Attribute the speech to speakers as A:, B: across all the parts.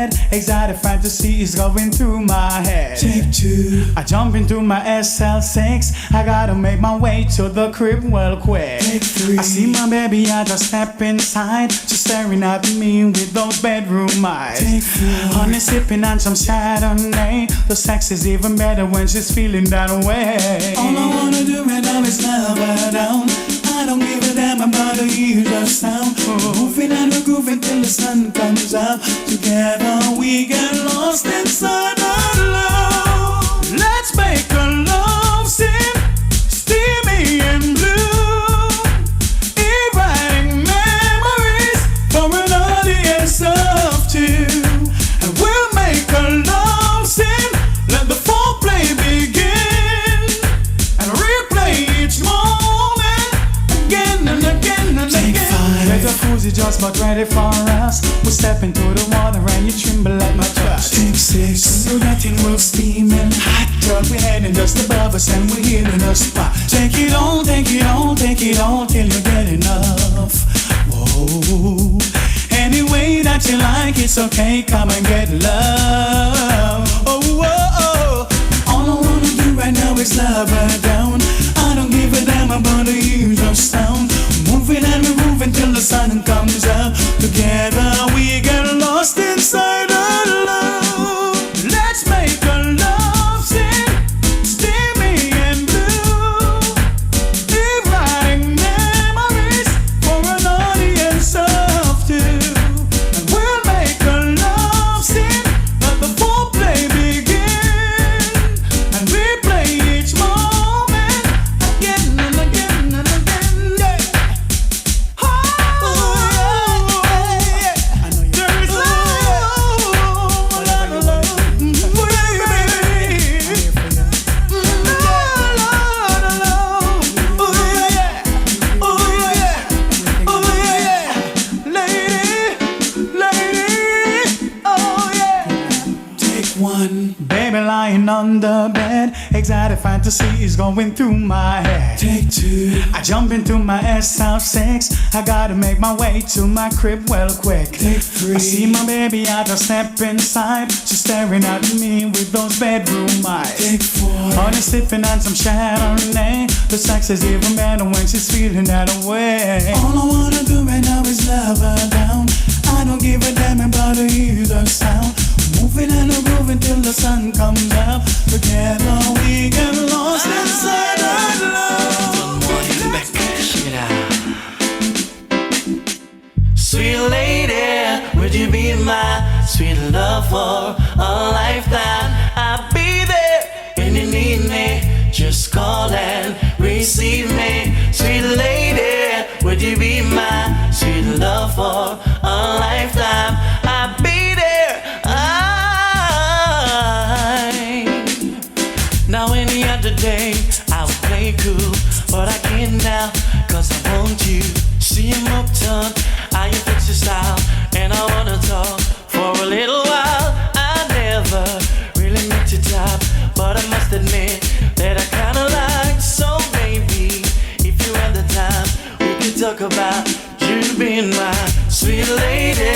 A: bed, exotic fantasy is going through my head.
B: Take two.
A: I jump into my SL6, I gotta make my way to the crib well quick.
B: Take three.
A: I see my baby, I just step inside, she's staring at me with those bedroom eyes.
B: Take four.
A: Honey sipping on some Chardonnay, the sex is even better when she's feeling that way.
B: All I wanna do right now is love her down. I don't give a damn about the usual sound. Moving and we're grooving till the sun comes out. Together we get lost inside our love.
A: Let's make a love scene, steamy and blue, igniting memories for an audience of two. And we'll make a love scene, let the foreplay begin, and replay each moment again and again and
B: Take
A: again.
B: five.
A: There's a jacuzzi just about ready for us. We step into the water and you tremble at my touch.
B: Take six.
A: So that thing will steam and hot tub. We're heading just above us and we're here in a spot. Take it on, take it on, take it on till you get enough. Whoa. Any way that you like, it's okay, come and get love. Oh, oh, oh.
B: All I wanna do right now is love her down. I don't give a damn about the usual sound. Moving and we're moving till the sun comes out. Together we get lost inside our love.
A: Let's make a love scene, steamy and blue, igniting memories for an audience of two. And we'll make a love scene, let the foreplay begin, and replay each moment again and again and again. Yeah. Oh, yeah.
B: I know you.
A: There is love,
B: Take one.
A: baby lying on the bed, exotic fantasy is going through my head.
B: Take two.
A: I jump into my SL6, I gotta make my way to my crib well quick.
B: Take three.
A: I see my baby, I just step inside, she's staring at me with those bedroom eyes.
B: Take four.
A: Honey sipping on some Chardonnay, the sex is even better when she's feeling that way.
B: All I wanna do right now is love her down. I don't give a damn about the usual sound. Moving and we're grooving till the sun comes out. Together we get lost inside our love.
C: Check it out. Sweet lady, would you be my sweet love for a lifetime? I'll be there when you need me. Just call and receive me. Sweet lady, would you be my sweet love for a lifetime? I'll be there. Now any other day I would play cool, but I can't now, cause I want you. See him uptown, I you fix your style, and I wanna talk for a little while. I never really met your type, but I must admit that I kinda like. So maybe if you had the time, we could talk about you being my sweet lady.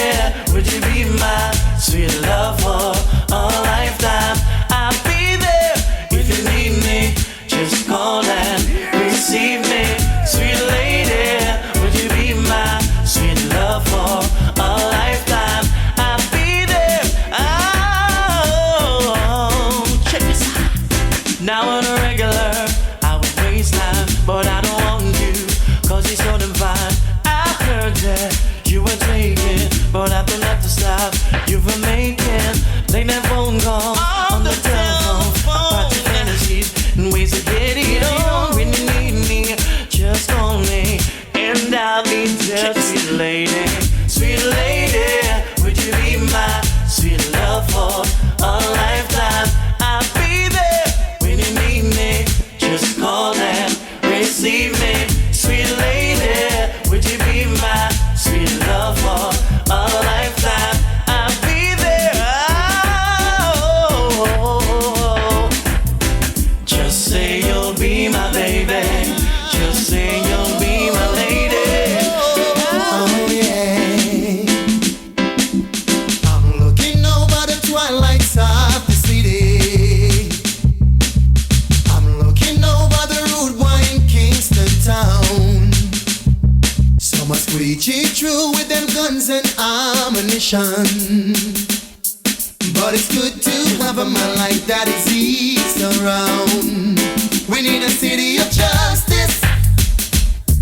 C: Would you be my sweet love for a lifetime? I'll be there if you need me. Just call and receive me. Sweet lady, would you be my sweet love for a lifetime? I'll be there. Oh, check this out. Now on a regular, I would waste time, but I don't want you, cause you're so divine. I heard that you were taken, but I don't have to stop you from making
D: ammunition. But it's good to have a man like that is around. We need a city of justice,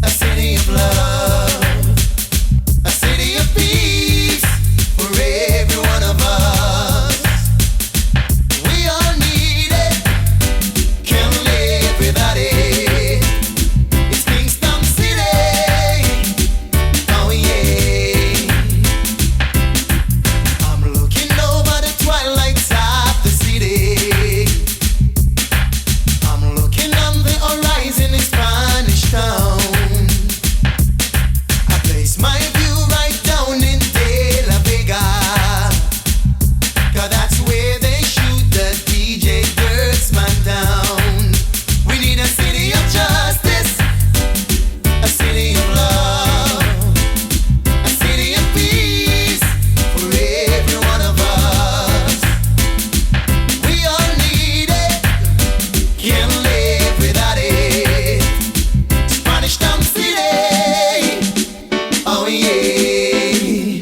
D: a city of love, a city of peace for every one of us. We all need it, can't live without it. It's Kingston City, oh yeah. I'm looking over the twilights of the city. I'm looking on the horizon in Spanish Town. I place my view right down in De La Vega, 'cause that's where they shoot the DJ Dirtsman down. We need a city of justice, a city of love, a city of peace for every one of us. We all need it, can't live without it. Spanish Town City, oh yeah.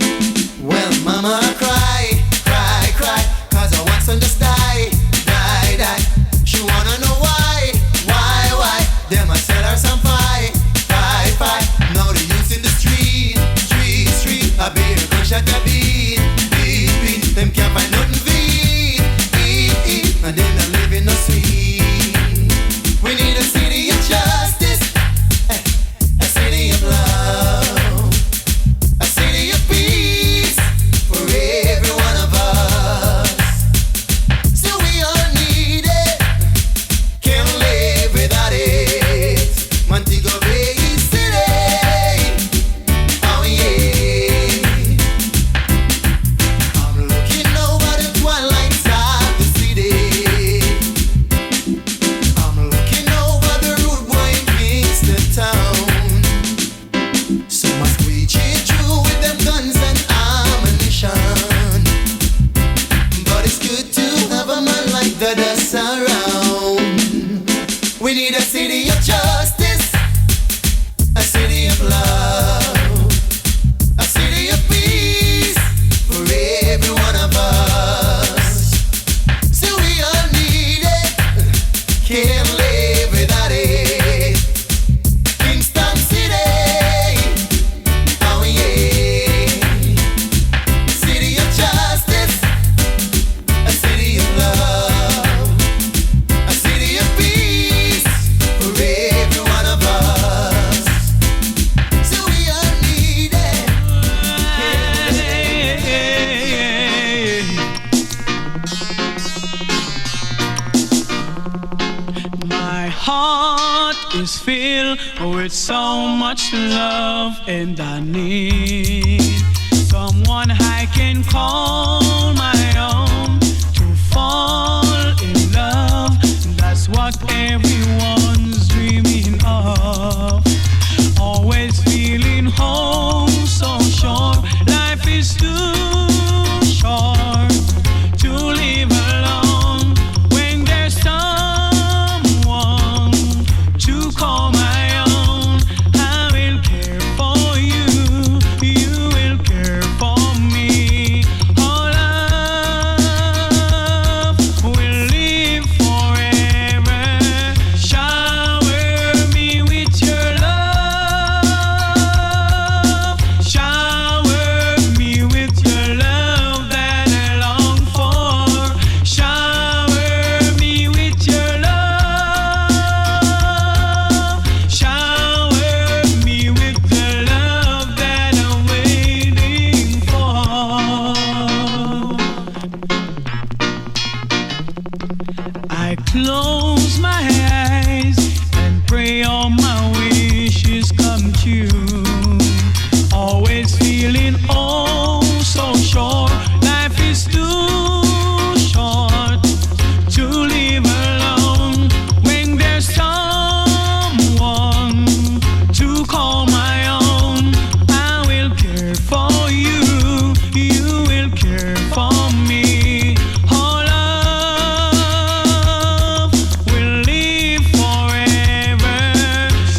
D: Well, mama cry, cry, cry, 'cause her one son just die, die, die. She wanna know why, why? Them a sell her some pie, pie, pie. Now the youth in the street, street, street. I bear gunshot a beat, beat, beat. Them can't find nothing to eat, eat, eat. And them not living no sweet. We need a city of justice, a city of love, a city of peace for every one of us. So we all need it, can't live without it. Montego Bay City, oh yeah. I'm looking over the twilights of the city. I'm looking over the road boy in Kingston Town. Some are screeching through with them guns and ammunition. But it's good to have a man like that us around. We need a city of justice, a city of love, a city of peace for every one of us. So we all need it, can't live without it. Kingston City, oh yeah. City of justice, a city of love, a city of peace for every one of us. So we all need it, can't
A: My heart is filled with so much love, and I need someone I can call my own to fall in love. That's what everyone's dreaming of. Always feeling home so short. Life is too short to live alone. When there's someone to call my own, I will care for you, you will care for me. Our love will live forever. Shower me with your love. Shower me with your love that I long for. Shower me with your love. Shower me with the love that I'm waiting for. I close my eyes and pray all my wishes come true. Always feeling oh so short. Life is too short to live alone. When there's someone to call my own, I will care for you, you will care for me. Our love will live forever.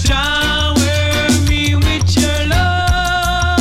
A: Shower me with your love.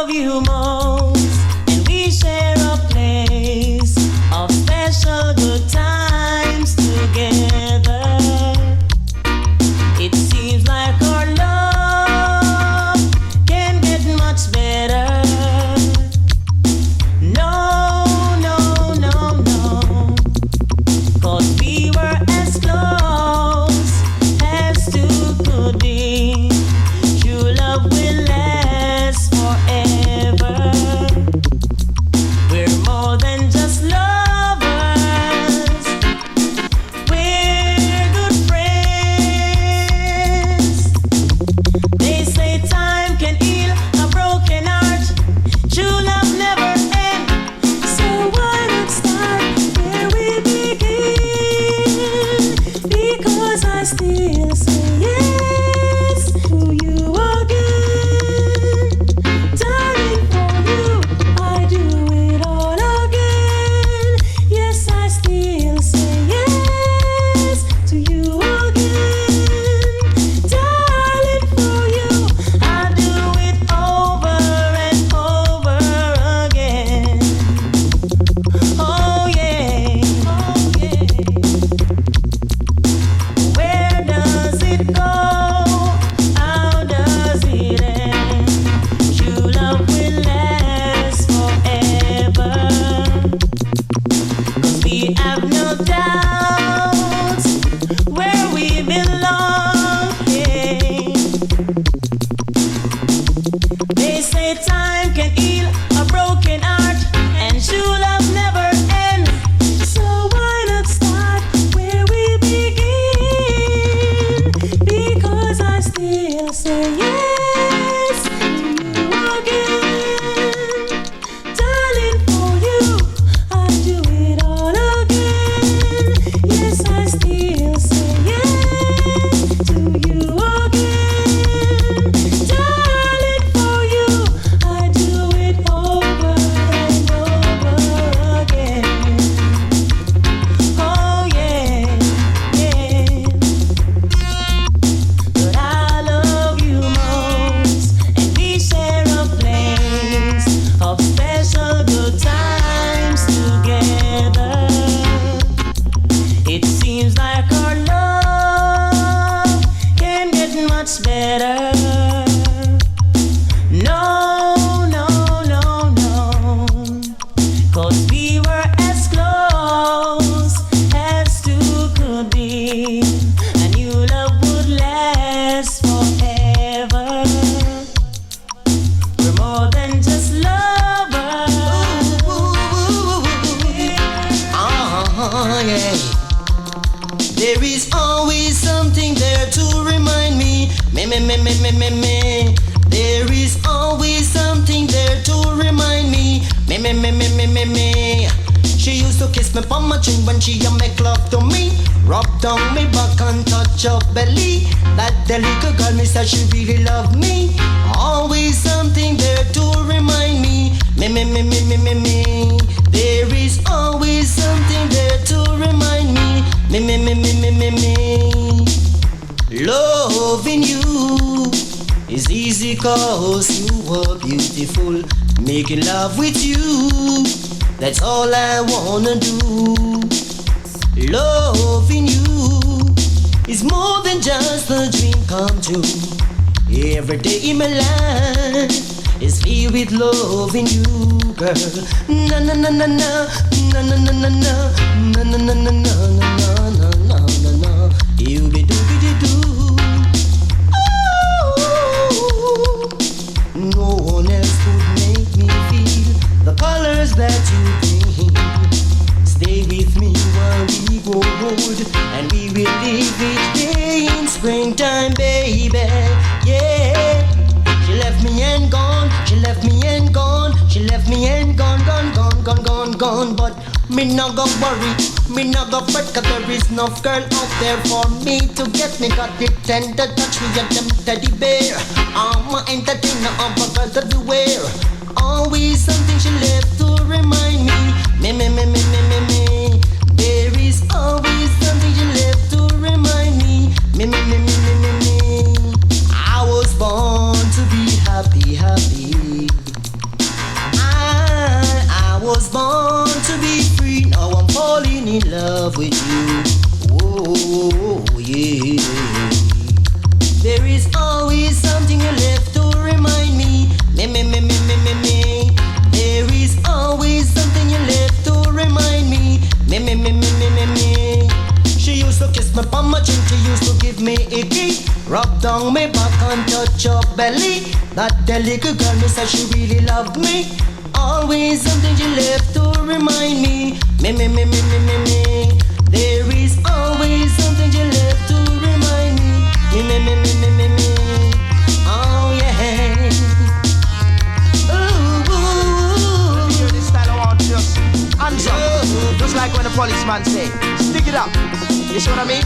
E: love you most, and we share a place of special good times together. It seems like our love can get much better. No, no, no, no, 'cause we were as close as two could be. True love will last forever. We're more than just lovers. We're good friends. They say time can heal a broken heart. True love never ends. So why not start where we begin? Because I still say yes to you again. Darling, for you, I do it all again. Yes, I still say yes to you again. Darling, for you, I do it over and over again. Oh yeah, oh yeah. Where does it go? How does it end? True love will last forever. 'Cause we have no doubts where we belong. Yeah. They say time can heal a broken heart, and true love never ends. So why not start where we begin? Because I still say yes to you again. Darling, for you, I do it all again. Yes, I still say yes to you again. Darling, for you, I do it over and over again. Oh yeah, yeah. But I love you most, and we share a place of special good times together. It seems like our love can get much better. No, no, no, no, 'cause we were as close as two could be, and you love would last forever. We're more than just lovers.
D: Yeah. There is always something there to remind me. There is always something there to remind me. She used to kiss me on my chin when she a make love to me. Rub down me back and touch up belly. That the little girl me said she really loved me. Always something there to remind me. There is always something there to remind me. Loving you is easy 'cause you are beautiful. Making love with you, that's all I wanna do. Loving you is more than just a dream come true. Every day in my life is filled with loving you, girl. Na na na na na na na na na na na na na na na na na na na. You be do be do. No one else could make me feel the colors that you bring. Stay with me while we grow old, and we will live each day in springtime, baby. Yeah. She left me and gone. She left me and gone. She left me and gone, gone, gone, gone, gone, gone. But me not go worry, me not go fret, 'cause there is no girl out there for me to get me. Got it tender touch me and them teddy bear. I'm a entertainer of a girl everywhere. Always something she left to remind me. There is always something she left to remind me. I was born to be happy, happy.
E: me palm my chin, she used to give me icky. Rub down me back and touch your belly. That delicate girl, me said she really loved me. Always something she left to remind me. Me. There is always something she left to remind me. Me. Oh yeah. Ooh.
F: Hear this style, I want just hands up. Just like when the policeman say, stick it up. You see what I mean?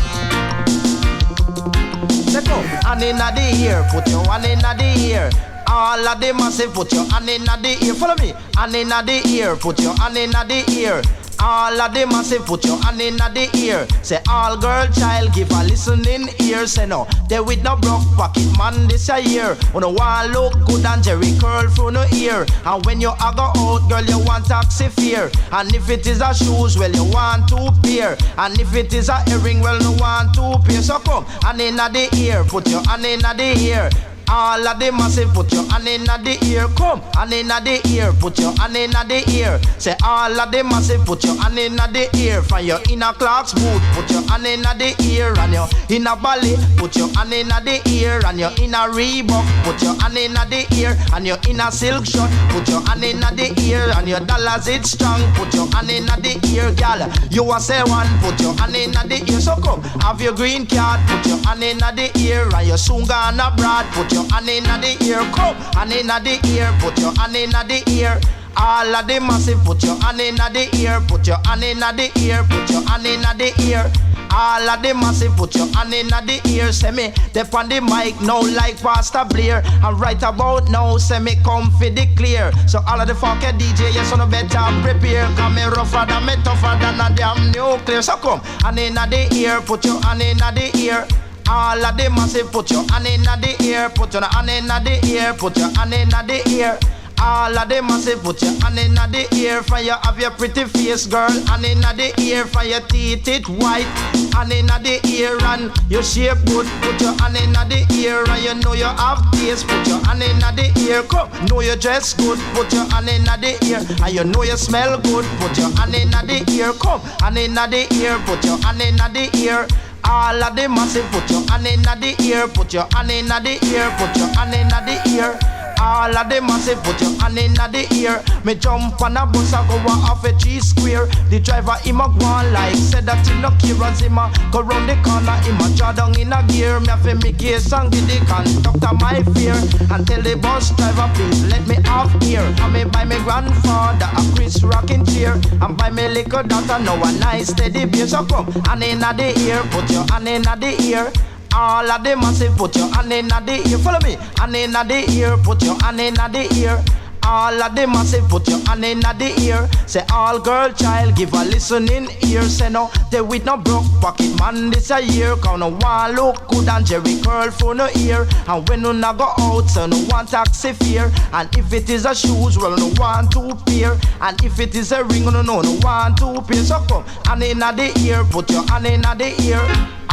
F: Let's go. Hand in the ear, put your hand in the ear. All of them massive, put your hand in the ear. Follow me. Hand in the ear, put your hand in the ear. All of them massive, put your hand in the ear. Say all girl child, give a listening ear. Say no, they with no broke pocket man this a year. You no want look good and Jerry curl through no ear. And when you a go out, girl, you want taxi fare. And if it is a shoes, well, you want 2 pair. And if it is a earring, well, you want 2 pair. So come, hand in the ear, put your hand in the ear. All of them massive, put your hand in the ear. Come, hand in the ear, put your hand in the ear. Say all of them massive, put your hand in the ear. From your inner Clark's boot, put your hand in the ear. And your inner Bali, put your hand in the ear. And your inner Reebok, put your hand in the ear. And your inner silk shirt, put your hand in the ear. And your dollars it's strong, put your hand in the ear, gal. You a say one, put your hand in the ear. So come, have your green card, put your hand in the ear. And your soon gone abroad, put your hand in the ear. Come, hand in the ear, put your hand in the ear. All of the massive, put your hand in the ear. Put your hand in the ear, put your hand in the ear. All of the massive, put your hand in the ear. Say me, dep on the mic now like Pastor Blair. And right about now, say me come for the clear. So all of the funky DJ, yes, on no better prepare. Cause me rougher than me tougher than a damn nuclear. So come, hand in the ear, put your hand in the ear. All of the massive, put your hand in the ear. Put your hand in the ear, put your hand in the ear. All of them massive, put your hand in the ear. For you have your pretty face, girl, hand in the ear. For your teeth it white, hand in the ear. And your shape good, put your hand in the ear. And you know you have taste, put your hand in the ear. Come, know you dress good, put your hand in the ear. And you know you smell good, put your hand in the ear. Come, hand in the ear, put your hand in the ear. All of them massive, put your hand in the ear. Put your hand in the ear, put your hand in the ear. All of them massive, put your hand in the ear. Me jump on a bus, I go off a cheese square. The driver, him a go on like said that he no care as him a go round the corner. Him a draw down in a gear. Me have to make case and give the conductor my fear. And tell the bus driver, please let me off here. And me buy me grandfather a Chris rocking chair. And buy me little daughter now a nice steady beer. So come, hand in the ear, put your hand in the ear. All of them massive, put your hand in the ear. Follow me, hand in the ear, put your hand in the ear. All of them massive, put your hand in the ear. Say all girl child, give a listening ear. Say no, they with no broke pocket man this a year. Cause no one look good and Jerry curl for no ear. And when you no go out, so no one taxi fare. And if it is a shoes, well no one 2 pair. And if it is a ring, no one 2 pair. So come, hand in the ear, put your hand in the ear.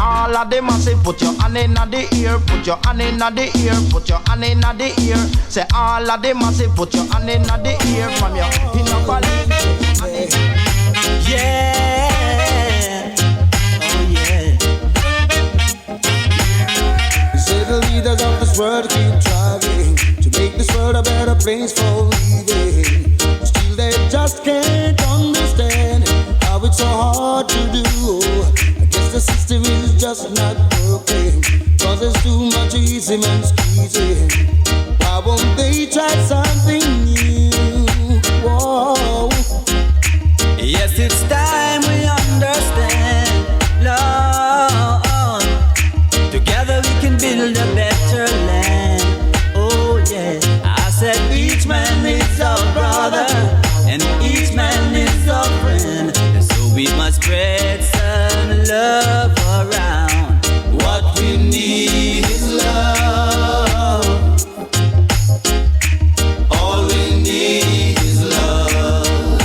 F: All of them massive, put your hand in the ear. Put your hand in the ear, put your hand in the ear. Say all of them massive, put your hand in the ear. From your inner body.
B: Yeah, oh yeah. They say the leaders of this world keep trying to make this world a better place for living. Still they just can't understand how it's so hard to do. The system is just not working, cause there's too much easy man squeezing. Why won't they try something new? Whoa. Yes, it's time we understand, Lord. Together we can build a better land. Oh yeah, I said each man is our brother and each man is our friend. And so we must spread some love around. What we need is love. All we need is love.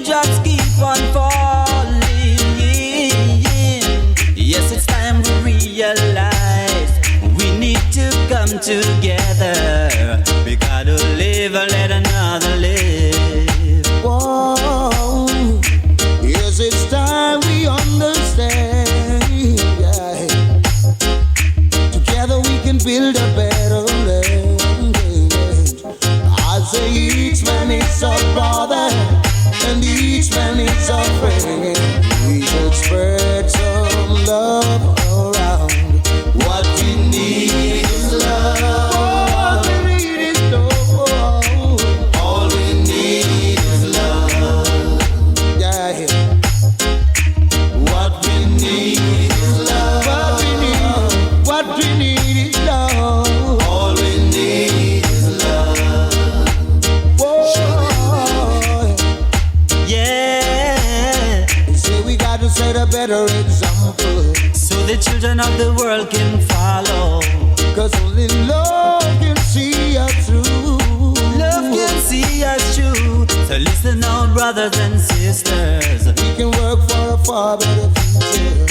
G: teardrops keep on falling. Yes, it's time we realize we need to come together. We gotta live and let another live.
F: Whoa. Yes, it's time we understand. Yeah. Together we can build a better land. I say each man is a brother and each man is a friend. We should spread some love around. What we need is love. All we need is love. All we need is love. Yeah. What we need is love. What we need is love. All we need is love. Whoa.
G: Yeah.
F: They say we got to set a better example,
G: so the children of the world can follow.
F: 'cause only love can see us through.
G: Love can see us through. So listen now, brothers and sisters,
F: We can work for a far better future.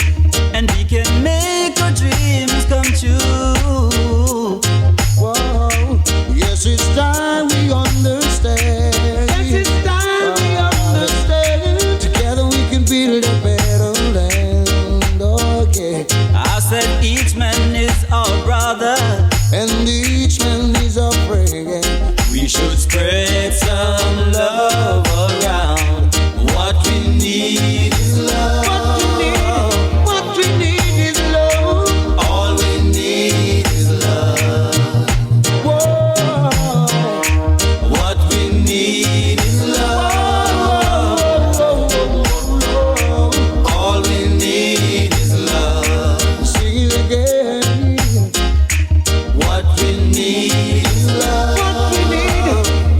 G: and we can make our dreams come true.
F: Whoa. Yes, it's time we understand.
G: Yes, it's time we
F: understand. Together we can build a better land. Okay.
G: I said each man is our brother,
F: And each man is a friend.
G: we should spread some love around. What we need is love.
F: What we need is love.
G: All we need is love.
F: Whoa.
G: What we need is love. All we need is love.
F: Sing it again.
G: What we need is love.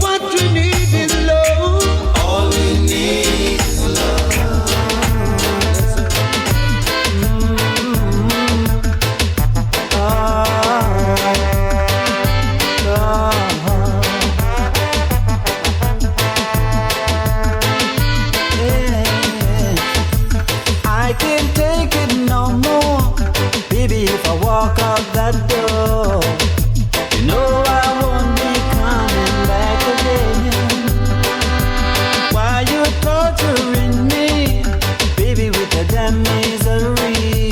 F: What we need is love.
G: All we need is love. I can't take it no more, baby. If I walk out that door, you know I won't be coming back again. Why you torturing me, baby, with the damn misery?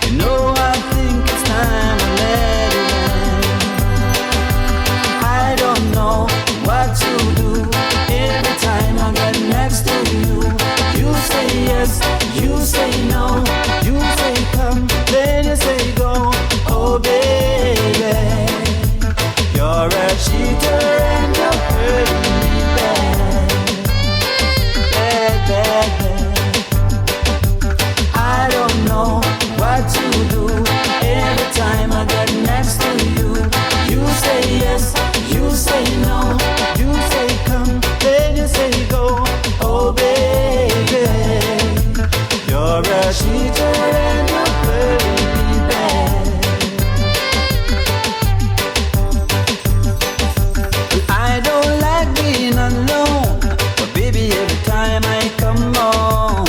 G: You know I think it's time to let it end. I don't know what to do every time I get next to you. You say yes, you say no, you say come, then you say go. Oh baby, you're a cheater and you're hurting me bad, bad, bad, bad. I don't know what to do every time I get next to you. You say yes, you say no, you say come, then you say go. Oh baby, you're a cheater and you're hurting me bad. I don't like being alone, but baby, every time I come home,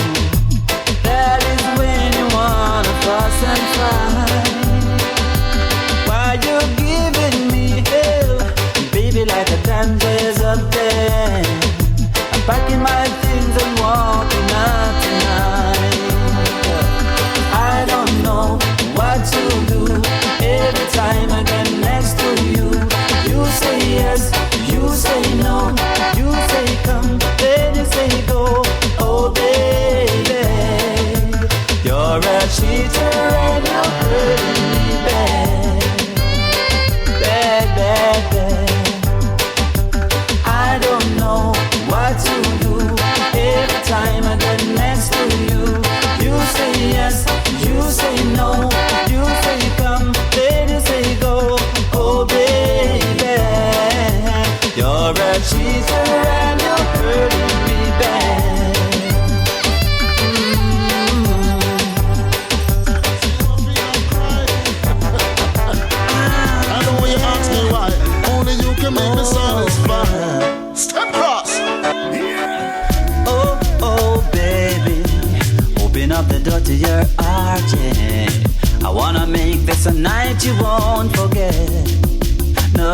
G: that is when you wanna fuss and fight. Why you giving me hell, baby, like a damn desert there? I'm packing my things and walking out tonight. I don't know what to do every time I get next to you. You say yes, you say no, you say come, then you say go. Oh baby, you're a cheater and you're hurting me bad, bad, bad, bad. I don't know what to do every time I get next to you. up the door to your heart, yeah. I wanna make this a night you won't forget. No,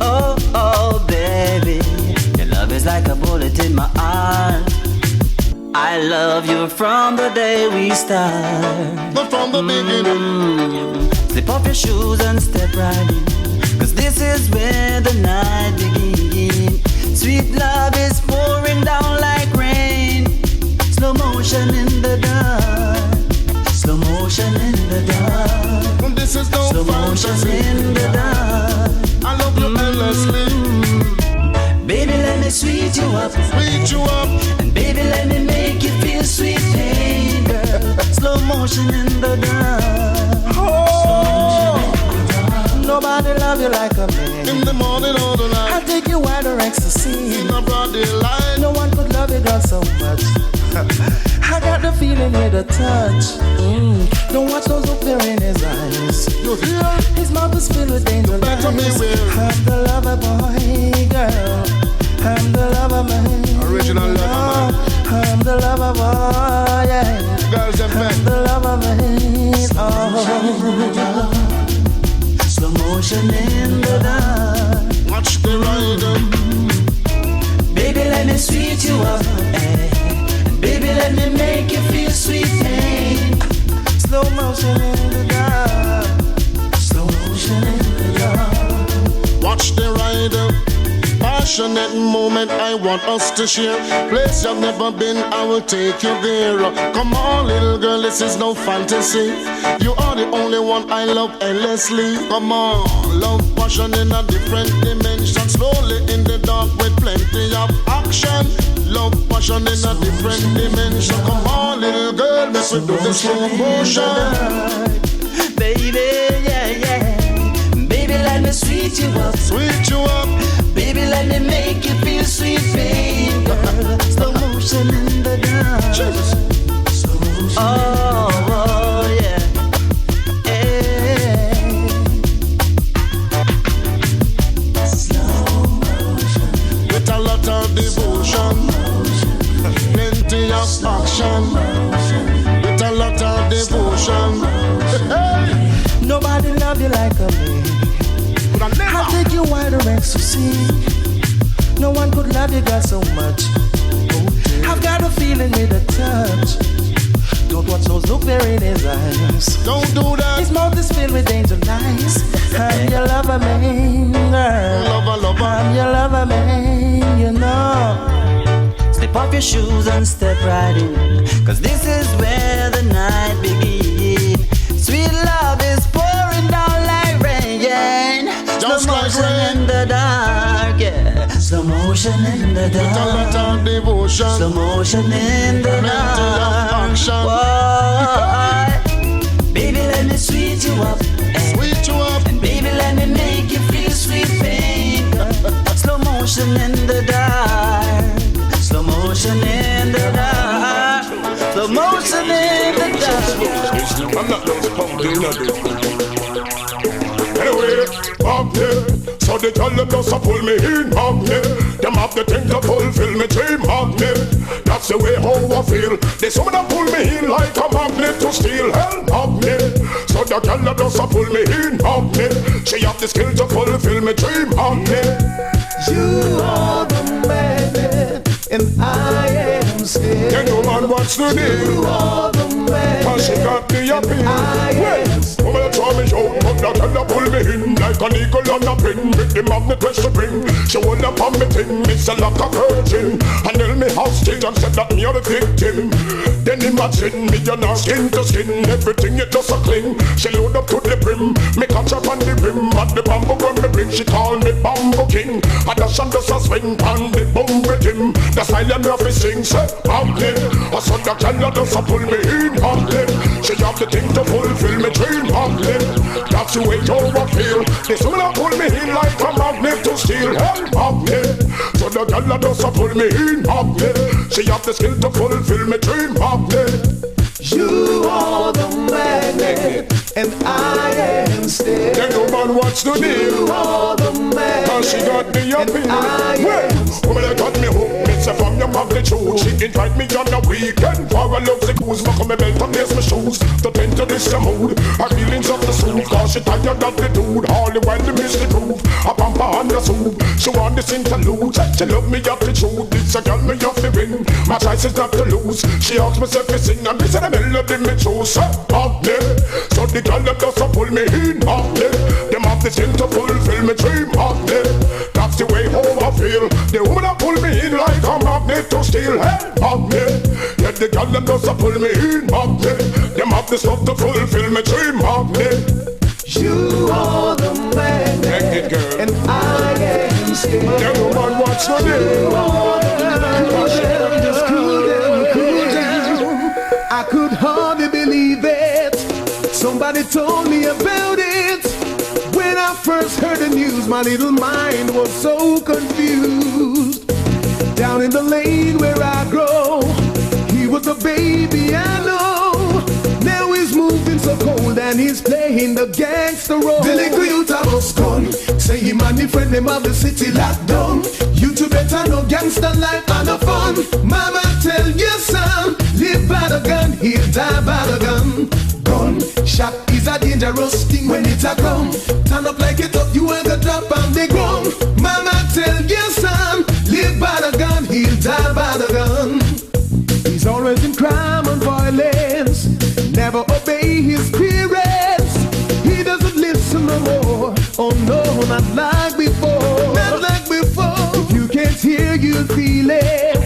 G: oh, oh, baby, your love is like a bullet in my heart. I love you from the day we start.
D: But from the beginning,
G: slip off your shoes and step right in, 'cause this is where the night begins. Sweet love is pouring down like rain. Slow motion in the dark. Slow motion in the dark.
D: this is no
G: Slow motion
D: fantasy.
G: in the dark.
D: I love you endlessly.
G: Baby, let me sweet you up.
D: Sweet you up.
G: And baby, let me make you feel sweet pain, girl. Slow motion in the dark.
B: Oh, nobody love you like a man.
D: In the morning or the night.
B: I'll take you where the ecstasy.
D: In the broad daylight.
B: No one could love you, girl, so much. I got the feeling with a touch. Don't watch those look there in his eyes.
D: You hear?
B: His mouth is filled with danger.
D: Better be aware.
B: I'm the lover boy, girl. I'm the lover man.
D: Original lover man.
B: I'm the lover boy, yeah.
D: Girls and men.
B: I'm the lover man. Oh.
G: Slow motion in the dark.
D: Watch the rider.
G: Baby, let me sweet you up, eh. And baby, let me make you feel sweet pain.
B: Slow motion in the dark.
G: Slow motion in the dark.
D: Watch the rider. Passionate moment I want us to share. Place you've never been, I will take you there. Come on, little girl, this is no fantasy. You are the only one I love endlessly. Come on, love passion in a different dimension. Slowly in the dark with plenty of action. Love passion in a different dimension. Come on, little girl, let's do the slow motion.
G: Baby, yeah, yeah. Baby, let me sweet you up.
D: Sweet you up.
G: Baby, let me make you feel sweet pain, girl. Slow motion in the dark. Slow motion. Oh, yeah. Hey. Slow motion.
D: With a lot of devotion. Plenty of action. With a lot of devotion. Hey.
B: Nobody love you like a man. I'll take you where the ecstasy. No one could love you, girl, so much. I've got a feeling with a touch. Don't watch those look there in his eyes.
D: Don't do that.
B: His mouth is filled with angel eyes. I'm your lover, man, girl.
D: Lover, lover.
B: I'm your lover, man, you know.
G: Slip off your shoes and step right in, 'cause this is where the night begins. Sweet love is pouring down like rain.
D: Just
G: Slow
D: like
G: motion
D: rain.
G: in the dark, yeah. Slow motion in the
D: With a lot
G: dark.
D: of devotion.
G: Slow motion in the
D: Plenty of
G: dark.
D: action.
G: Whoa. Baby, let me sweet you up, eh.
D: Sweet you up.
G: And baby, let me make you feel sweet pain. Slow motion in the dark. Slow motion in the dark. Slow motion in the dark.
H: I'm not those pumping at it. Anyway, up there. So the girl them just a pull me in, up there. Them have the thing to fulfill me dream, up there. That's the way how I feel. They some of them pull me in like a magnet to steal hell, up there. So the girl them just a pull me in, up there. She have the skill to fulfill me dream, up there.
B: You are the magnet, and I am scared.
H: Then no man wants to
B: You
H: deal.
B: are the magnet,
H: Cause she got me up in.
B: I am
H: Come and throw me out, but that girl pull me in like an eagle on a pin. With the magnet where she bring, she hold up on me thing. It's a lock of virgin, and tell me hostage and said that me are the victim. Then imagine me and her skin to skin, everything it does a cling. She load up to the brim, me catch up on the rim. At the bamboo when me bring, she call me Bamboo King. And the shot does a swing on the bum with him. The silent of his sing, say magnet. I saw the girl does a pull me in, magnet. She have the thing to fulfill me dream, magnet. That's the way how I feel. This woman pull me in like a magnet to steal, hell, magnet. So the girl does a pull me in, magnet. She have the skill to fulfill me dream, magnet.
B: You are the magnet, and I am scared.
H: Then no man wants to deal.
B: You are the magnet,
H: Cause she got me up in.
B: and I
H: Well,
B: am
H: woman that got me hooked. It's a from your magnet true. mood. She invite me on the weekend for a lovely cruise. Back on my belt and lace my shoes to tend to this mood. Her feelings of the soothe, cause she tired of the dude. All the while the mystery groove, a pamper and a soothe. She want this interlude, she love me up the truth. This a girl me off the win, my choice is not to lose. She asks myself to sing and this is the melody me choose. Happy, so the girl them just a pull me in. Happy, them have the skill to fulfill me dream. Happy, that's the way home I feel. The woman a pull me in like a magnet to steel. Hey, happy, yeah the girl them just a pull me in. Happy, them have the stuff to fulfill me dream. Happy.
A: You are the man, and I am still.
H: Everyone watch the day.
A: Just cool down. I could hardly believe it. Somebody told me about it. When I first heard the news, my little mind was so confused. Down in the lane where I grow, he was a baby, I know. Now he's moving so cold and he's playing the gangster role. The little youth was gone. Say him and the friend them of the city locked down. You two better know gangster life and no fun. Mama tell your son, live by the gun, he'll die by the gun. Gunshot is a dangerous thing when it's a come. Turn up like it up, you ain't gonna drop on the ground. Mama tell your son, live by the gun, he'll die by the gun. He's always in crime and violence, never obey his parents. He doesn't listen no more. Oh no, not like before. Not like before. If you can't hear, you'll feel it.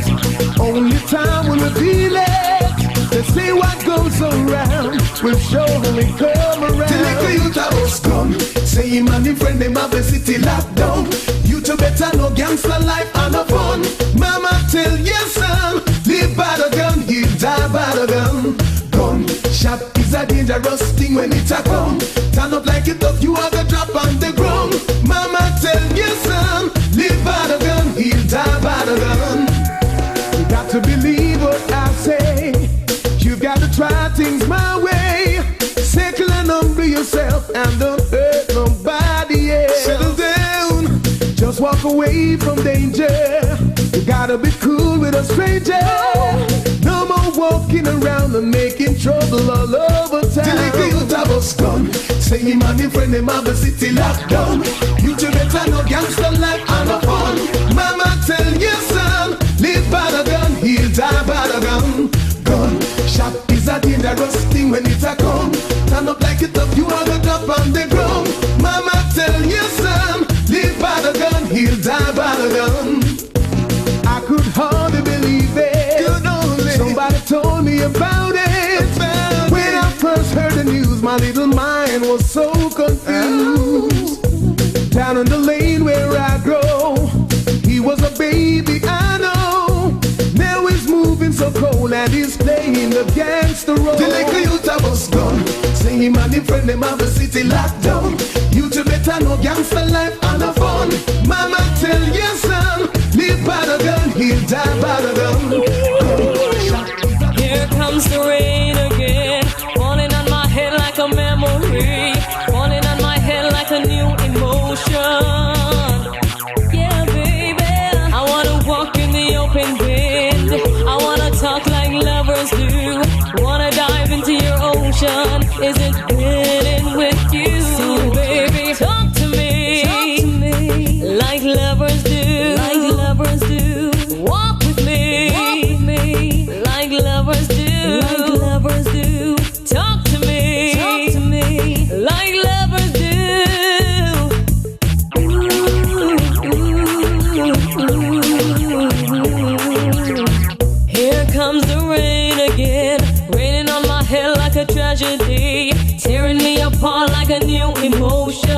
A: Only time will reveal it. They say what goes around will surely come around. The little youth was gone. Say him and his friend them have the city locked down. You two better know gangster life and no fun. Mama tell your son, live by the gun, he'll die by the gun. Gunshot is a dangerous thing when it's a come. Turn up like it up, you are gonna drop on the ground. Mama tell your son, live by the gun, he'll die by the gun. You got to believe what I say. You've got to try things my way. Settle and humble yourself and don't hurt nobody else. Settle down, just walk away from danger. You gotta be cool with a stranger. No more walking around and making trouble all over town. The little youth was gone. Say him and his friend them have the city locked down. You two better know gangster life and no fun. Mama tell your son, live by the gun, he'll die by the gun. Gunshot is a dangerous thing when it's a come. Turn up like it up, you are gonna drop on the ground. Mama tell your son, live by the gun, he'll die by the gun. I could hardly believe it. Somebody told me about it. When I first heard the news, my little mind was so confused. Down in the lane where I grow, he was a baby, I know. Now he's moving so cold and he's playing the gangster role. The little youth was gone. Say him and his friend them have the city locked down. You two better know gangster life and no fun. Mama tell your son, live by the gun, he'll die by the gun.
I: Here comes the rain again, falling on my head like a memory, falling on my head like a new emotion. Yeah, baby, I wanna walk in the open wind, I wanna talk like lovers do, wanna dive into your ocean. Is it fitting with you? So baby, talk to me like lovers do, like lovers do. Walk with me like lovers do, like lovers do. Talk to me like lovers do. Here comes the rain again, raining on my head like a tragedy, tearing me apart like a new emotion.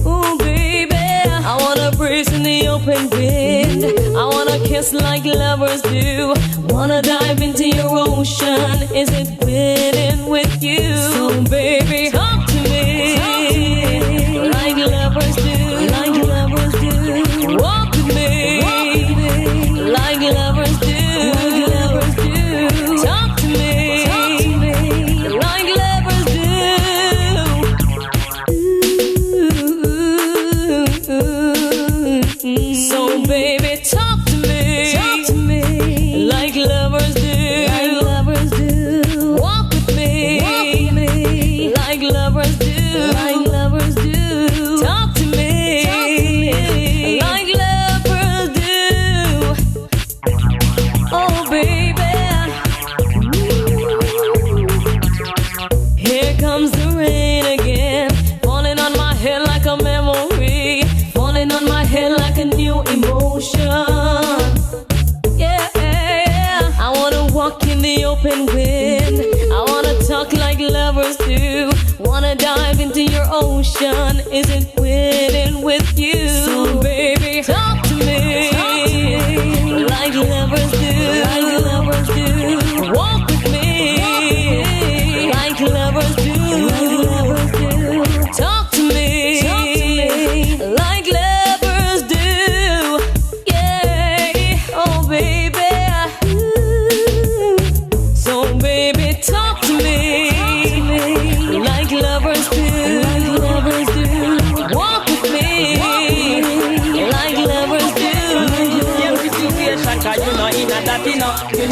I: Ooh, baby, I wanna breathe in the open wind, I wanna kiss like lovers do, wanna dive into your ocean. Is it fitting with you? So baby, talk to me like lovers do, like lovers do. Walk with me like lovers do, like lovers do. Talk to me like lovers do. So baby, talk to me baby. Here comes the rain again, falling on my head like a memory, falling on my head like a new emotion. Yeah, I wanna walk in the open wind, I wanna talk like lovers do, wanna dive into your ocean. Is it winning with you? So baby, talk to me, like lovers do, like lovers do. Walk with me, like lovers do, like lovers do. Talk to me, like lovers do. Yeah, oh baby. So baby, talk to me, like lovers do, like lovers do. Walk with me, like lovers do.
J: Yeah, situation, 'cause you know in a that, you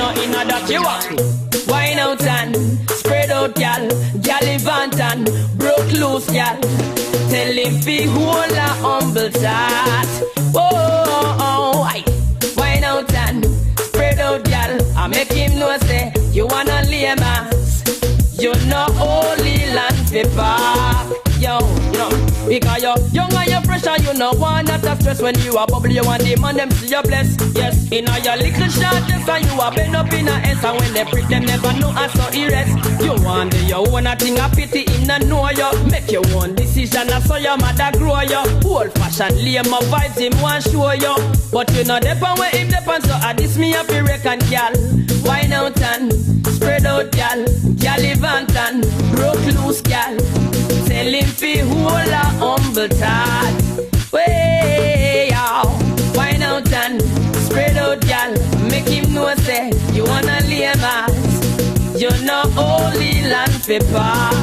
J: know in a that you walk. Wine out and spread out, gal. Gal Banton, broke loose, gal. Tell him fi hold a humble chat. Oh, aye. Wine out and spread out, gal. I make him know say you wanna lay mass. You know only land fi park. Yo, you know, because you're young and you're fresh and you know one not a stress. When you are bubble, you want them and them see you bless. Yes, in all your little shortness and you are bend up in a S. And when they prick them never know and so he rest. You want your own a thing a pity in a know you. Make your own decision and so your mother grow you. Old fashioned lame my vibes him want show you. But you know depend where him depend so I this me up you reckon gal. Wine out and spread out gal. Gal Banton, broke loose gal. Tell him fi hold a humble chat. Way y'all, wine out and spread out, gal. Make him know say you wanna lay mass. You know only land fi park.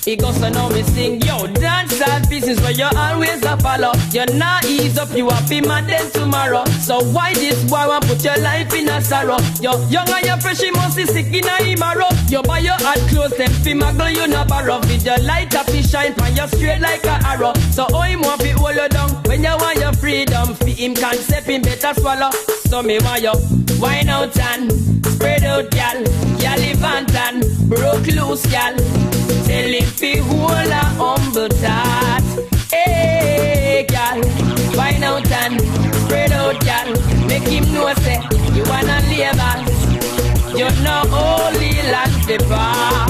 J: He goes so now me sing, yo, dance that business where you always a follow. You not ease up, you happy man then tomorrow. So why this boy want put your life in a sorrow? Yo, young and you fresh, you must be sick in a imaro. You buy your hard clothes, them fi muggle, you not borrow. With your light up, fi shine, pan you straight like a arrow. So how him want fi hold you down when you want your freedom? Fi him concept, him better swallow. So me want you wine out and spread out, gal. Gal Banton, broke loose, gal. Tell him fi hold a humble chat. Hey, gal, wine out and spread out, gal. Make him know say you wanna live us. You know only land the bar.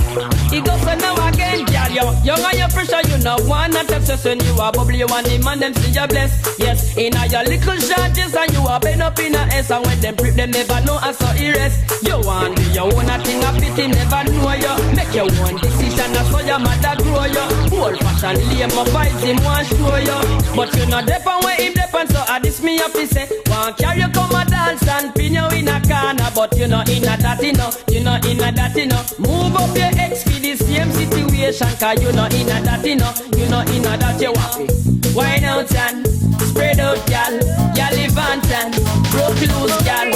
J: He goes so now again, gal. Yo, young and you pressure, you know one not obsessed when you are bubble, you want him and them see you bless. Yes, in all your little charges and you are bend up in a S. And when them prick them never know and so he rest. You want do your own a thing a pity never know you. Make your own decision and so your mother grow you. Old fashioned lame my vibes him want show you. But you know depend where him depend so I this me up to say. Want carry you come a dance and pin you in a corner. But you know in a that you know, you know in a that you know. Move up your ex for the same situation. Cause you know in a that you know in a that you want. Wine out and spread out, gal. Gal Banton, broke loose, gal.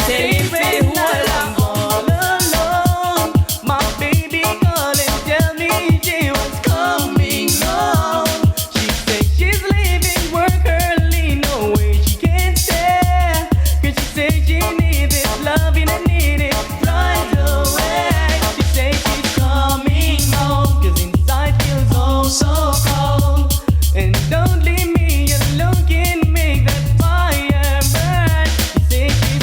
J: Say if you hold on all alone, my baby calling, tell me she was coming home. She said she's leaving work early, no way she can stay. Cause she said she needs this loving and need it right away. She said she's coming home, cause inside feels oh so cold. And don't leave me alone, can make that fire burn. She said she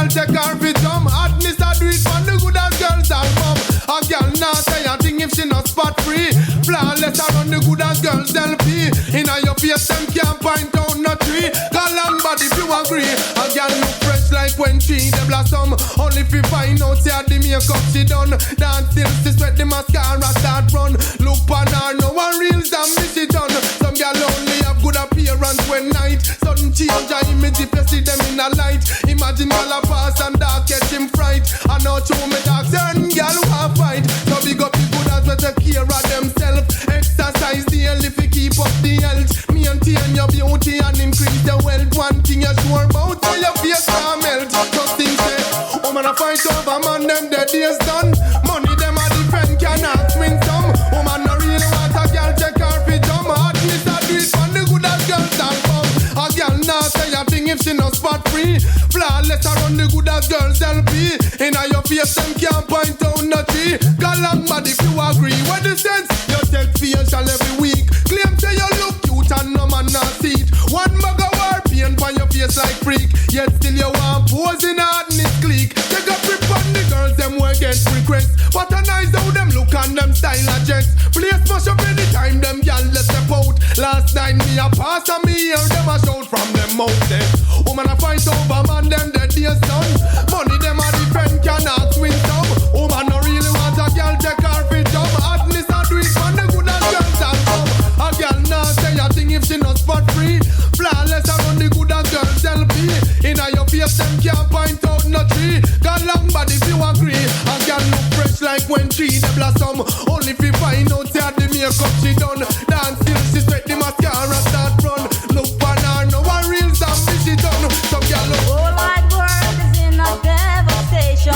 K: girl take her fi jump. Hotness I do it for the good as girls album. A girl not say a thing if she not spot free. Flawless around the good as girls LP. Inna your face them can't point out no tree. Call on body if you agree. A girl look fresh like when she the blossom. Only if you find out say the makeup she done. Dance till she sweat the mascara start run. Look on her no one reels and miss it done. Some girl only have good appearance when night. Sudden change her image if you see them in a light. Imagine girl a pass and dark catch him fright. I know to me dark certain girl who a fight. So big up the good as we take care of themselves. Exercise daily fi keep up the health. Maintain your beauty and increase the wealth. One thing you're sure about till your face can't melt. Just think say, woman a fight over man them the days done. Money them a defend cannot win some. Woman no really want a girl take her fi jump. Hotness a do it from the good as girls that come. A girl not say a thing if she no spot free. Flawless around the good as girls LP. Inna your face them can't point out no tree. Girl long body if you agree. What the sense? You take facial every week. Claim say you look cute and no man not see it. One mug of war paint on your face like freak. Yet still you want pose in a hotness clique. Take a grip on the girls them will get requests. What a nice how them look and them style a jets. Place mash up anytime them gal let step out. Last night me a pass and me hear them a shout from them mountains. Woman a fight over man them dead days done. Money them a defend cannot win some. Woman no really want a girl take her fi jump. Hotness a do it from the good and girls that come. A girl not say a thing if she not spot free. Flawless around the good and girls LP. Inna your face them can't point out no tree. Got long body if you agree. A girl look fresh like when tree the blossom. Only if you find out say the makeup she done. Dance till she sweat the mascara start run. Look on her no one reels and fish it done. Some girl look.
L: Whole wide world is in a devastation.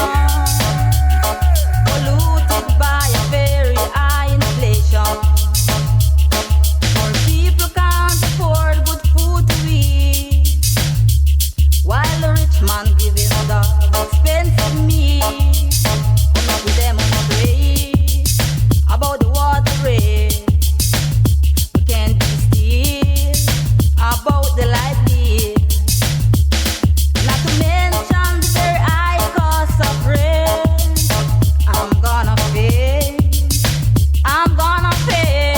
L: Polluted by a very high inflation. More people can't afford good food to eat, while the rich man giving the expensive meat. Enough with them on the break about the water rate. We can't be still about the light bill. Not to mention the very high cost of rent. I'm gonna pay. I'm gonna pay.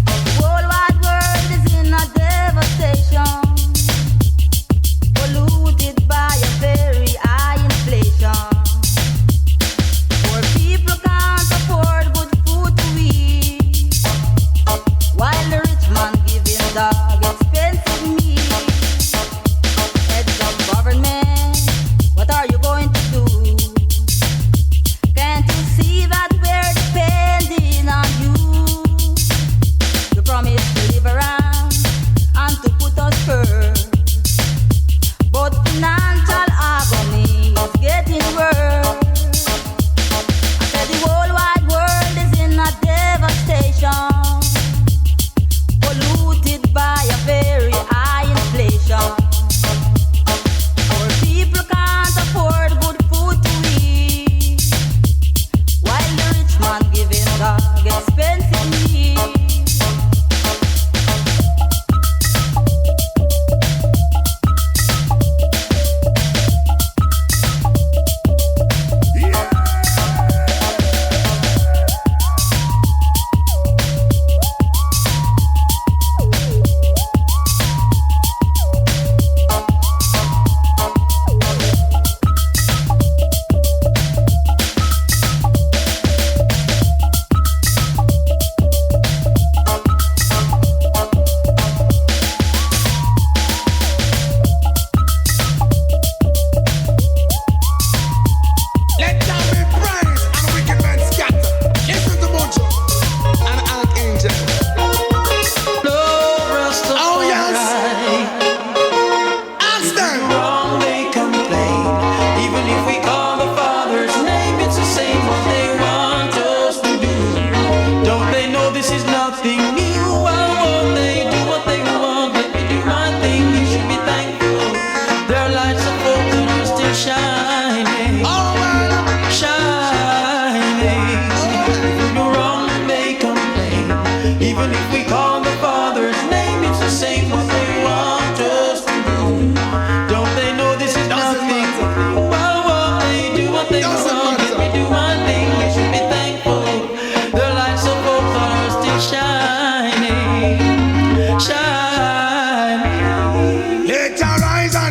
L: The whole wide world is in a devastation. Polluted by a very high inflation. Poor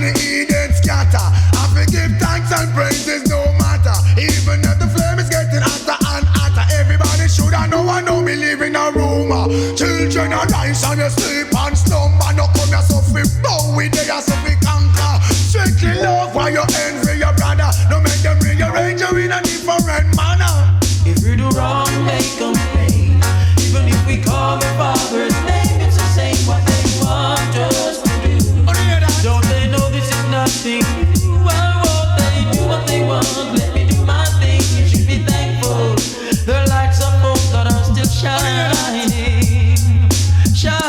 K: and the Eden scatter. I forgive thanks and praises no matter. Even if the flame is getting hotter and hotter, everybody should I know me live in a rumor. Children are nice and you sleep and slumber. No come here so we bow with they so we conquer. Strictly love while you envy your brother. No make them rearrange you in a different manner.
C: If we do wrong, they complain. Even if we call the Father's name, it's the same what they want us to do. Don't they know this is nothing? Why won't they do what they want? Let me do my thing, you should be thankful. The lights of hope that are still shining. Shine.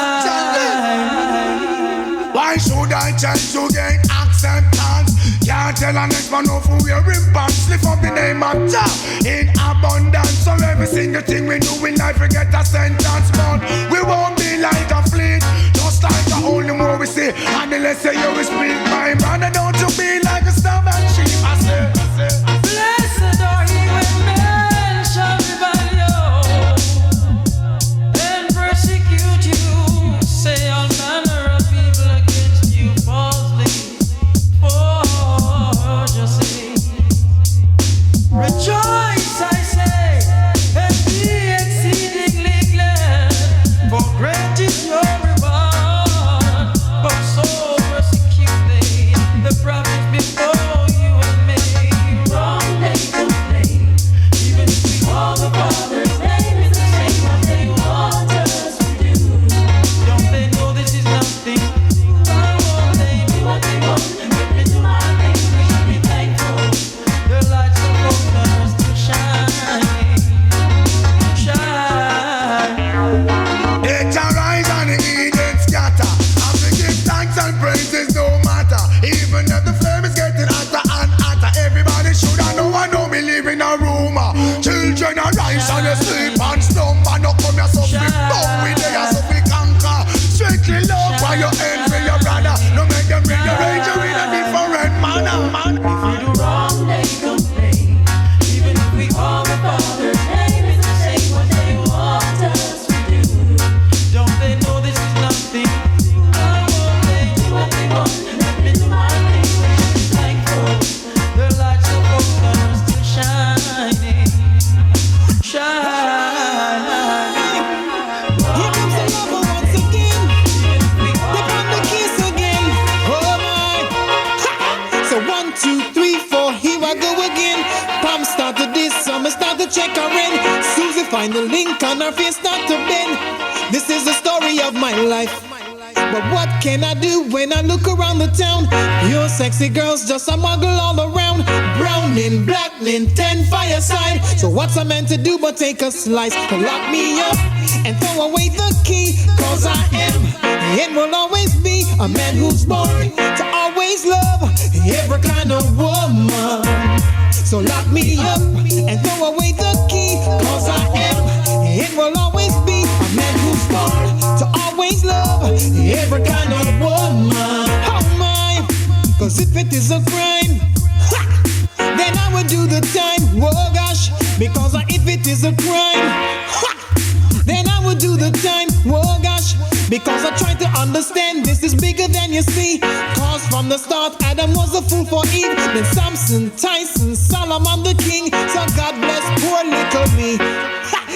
K: Why should I change to gain acceptance? Can't tell an next man of who we're in pants. Lift up the name of Jah in abundance. So every single thing we do in life we get a sentence. But we won't be like a fleet, just like the only more we see. And the less say you will speak, my brother, don't you be like a stubborn sheep. I say.
C: Blessed are ye when men shall revile you and persecute you, say all manner of evil against you falsely for your sake. Rejoice, I say, and be exceedingly glad, for great is your reward. But so persecute they the prophets before you and me. Wrong they complain, even if we call the Father's name, it's the same what they want us to do. Don't they know this is nothing? Why won't they do what they want? Let me do my thing, we should be thankful. The lights of hope are still shining. Shine.
K: It arise and the Eden scatter. I forgive thanks and praises no matter. Even if the flame is getting hotter and hotter, everybody should I know me live in a rumor. Children are rise and you sleep and slumber. No come here so we bow with they so we conquer. Strictly love while you envy your brother. No make them rearrange you in a different manner.
C: If we do wrong, they complain. Even if we call the Father's name, it's the same what they want us to do. Don't they know this is nothing? Why won't they do what they want? Let me do my thing, we should be thankful. The lights of hope are still shining. Shine.
B: Here comes the lover once again. They found the kiss again. Oh my. Ha! So 1, 2, 3, 4, here I go again. Pam started this, summer start to check her in. Susie find the link on her face start to bend. This is the story of my life. But what can I do when I look around the town? Your sexy girls just a muggle all around. Browning, blackening, 10 fireside. So what's a man to do but take a slice? To lock me up and throw away the key. Cause I am and will always be a man who's born to always love every kind of woman. So lock me up and throw away the key. Cause I am and will always be a man who's born to always love every kind of woman. Oh my, cause if it is a crime, ha, then I would do the time. Oh gosh, because if it is a crime, ha, then I would do the time. Oh gosh, because I try to understand this is bigger than you see. Cause from the start Adam was a fool for Eve, then Samson, Tyson, Solomon the king. So God bless poor little me.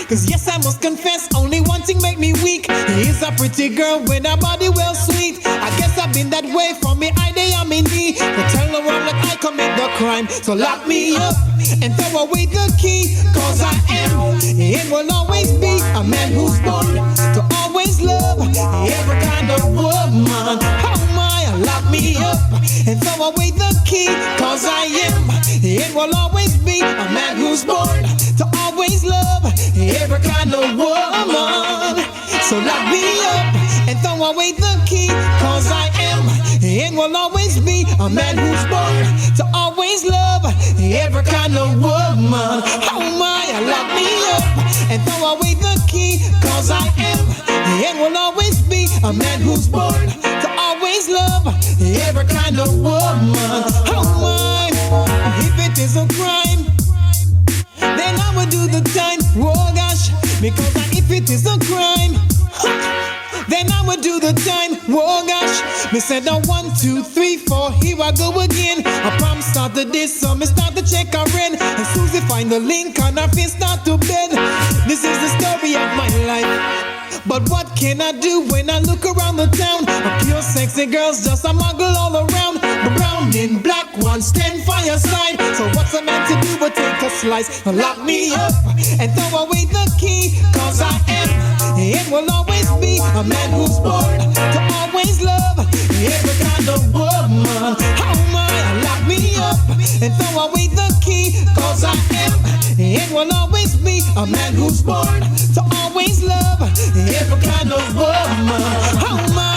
B: Cause yes, I must confess, only one thing make me weak. Is a pretty girl with a body well sweet. I guess I've been that way from me I day I'm in me. But tell the world that I commit the crime. So lock me up and throw away the key. Cause I am and will always be a man who's born to always love every kind of woman. Oh my, lock me up and throw away the key. Cause I am and will always be a man who's born to always love every kind of woman. So lock me up and throw away the key. Cause I am and will always be a man who's born to always love every kind of woman. Oh my, lock me up and throw away the key. Cause I am and will always be a man who's born to always love every kind of woman. Oh my, if it is a crime, then I would do the time. Oh gosh, because if it is a crime, then I would do the time. Oh gosh,
A: Me said a 1, 2, 3, 4, here I go again. I promise start to this, so me start to check her in. And Susie find the link and her face start to bend. This is the story of my life. But what can I do when I look around the town? A pure sexy girls just a muggle all around. The brown in black ones stand fireside. So what's a man to do but take a slice and lock me up and throw away the key? Cause I am and will always be a man who's born to always love every kind of woman. How my lock me up and throw away the key? Cause I am and will always be a man who's born to always love every kind of woman. How my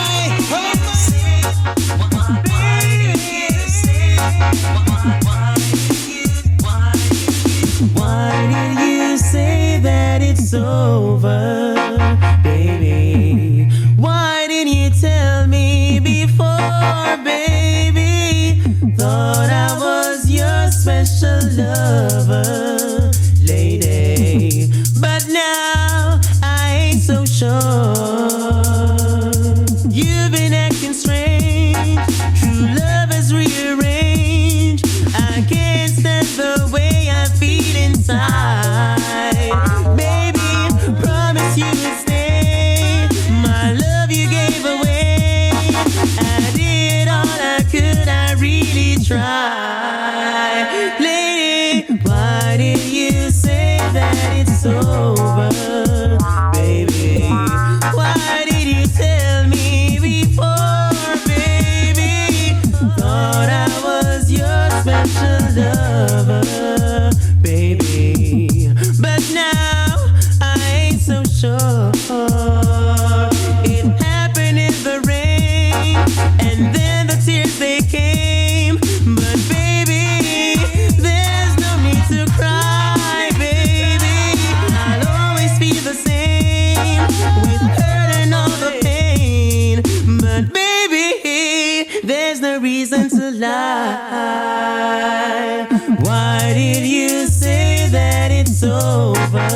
A: why did you say that it's over, baby? Why didn't you tell me before, baby? Thought I was your special lover, lady. But now I ain't so sure. You've been acting strange. True love has rearranged. I can't stand the way I feel inside. Baby, promise you would stay. My love you gave away. I did all I could, I really tried. Lady, why did you say that it's over, baby? Why did you tell me before, baby? Thought I was your special lover, baby. But now I ain't so sure. It happened in the rain, and then the tears they came. But baby, there's no need to cry, baby. I'll always be the same, with hurt and all the pain. But baby, there's no reason to lie. Why did you say that it's over,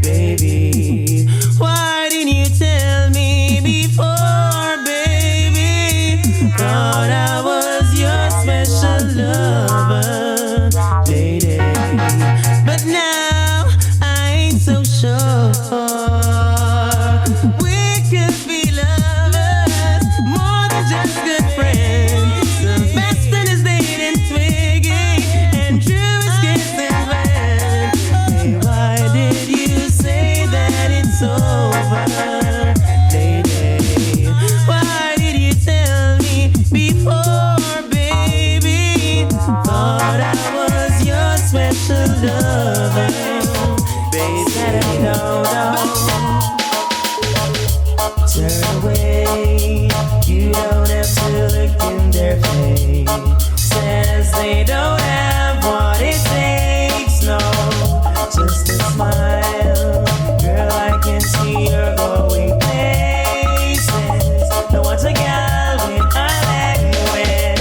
A: baby? Why didn't you tell me before, baby? Thought I was your special lover, lady. But now I ain't so sure. We could be lovers, more than just good friends. The best thing is dating Twiggy, and true is kissing well. Hey, why did you say that it's over, lady? Why did you tell me before, baby? Thought I was your special lover, baby. Turn away, you don't have to look in their face. Says they don't have what it takes, no, just a smile. Girl, I can see you're going places. No one's a gal with a language.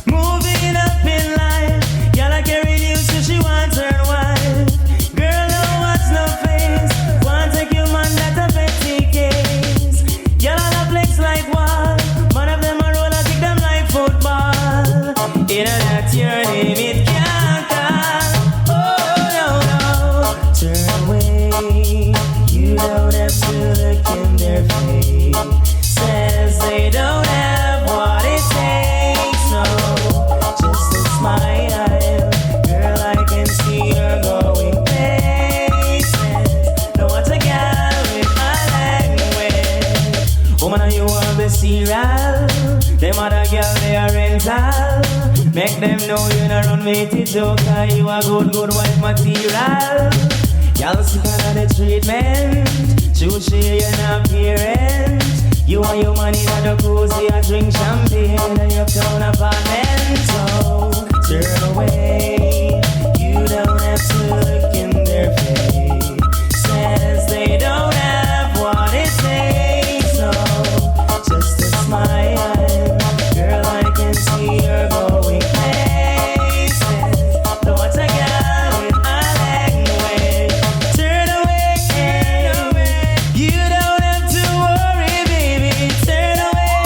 A: Moving up in life, y'all I carry you so she wants her wife. Girl, no wants no face. Want take you man that a petty case. Y'all all a flex like what? Man of them a roll, I kick them like football. In a that your name it can't call. Oh no no, turn away. You don't have to look in their face. Says they don't have what it takes, no, just a smile. Girl, I can see you're going places. No one's a gal with a language. Woman, you want the serial? Them other girl, they are rental. Make them know you not run with it, joker. You a good wife material. Y'all sick of the treatment. Choose she an appearance. You and your man in the cozy, I drink champagne in your town apartment. So turn away. You don't have to look in their face. Says they don't have what it takes, no, just a smile. Girl, I can see you're going places. No one's a gal with a language. Turn away. You don't have to worry, baby. Turn away.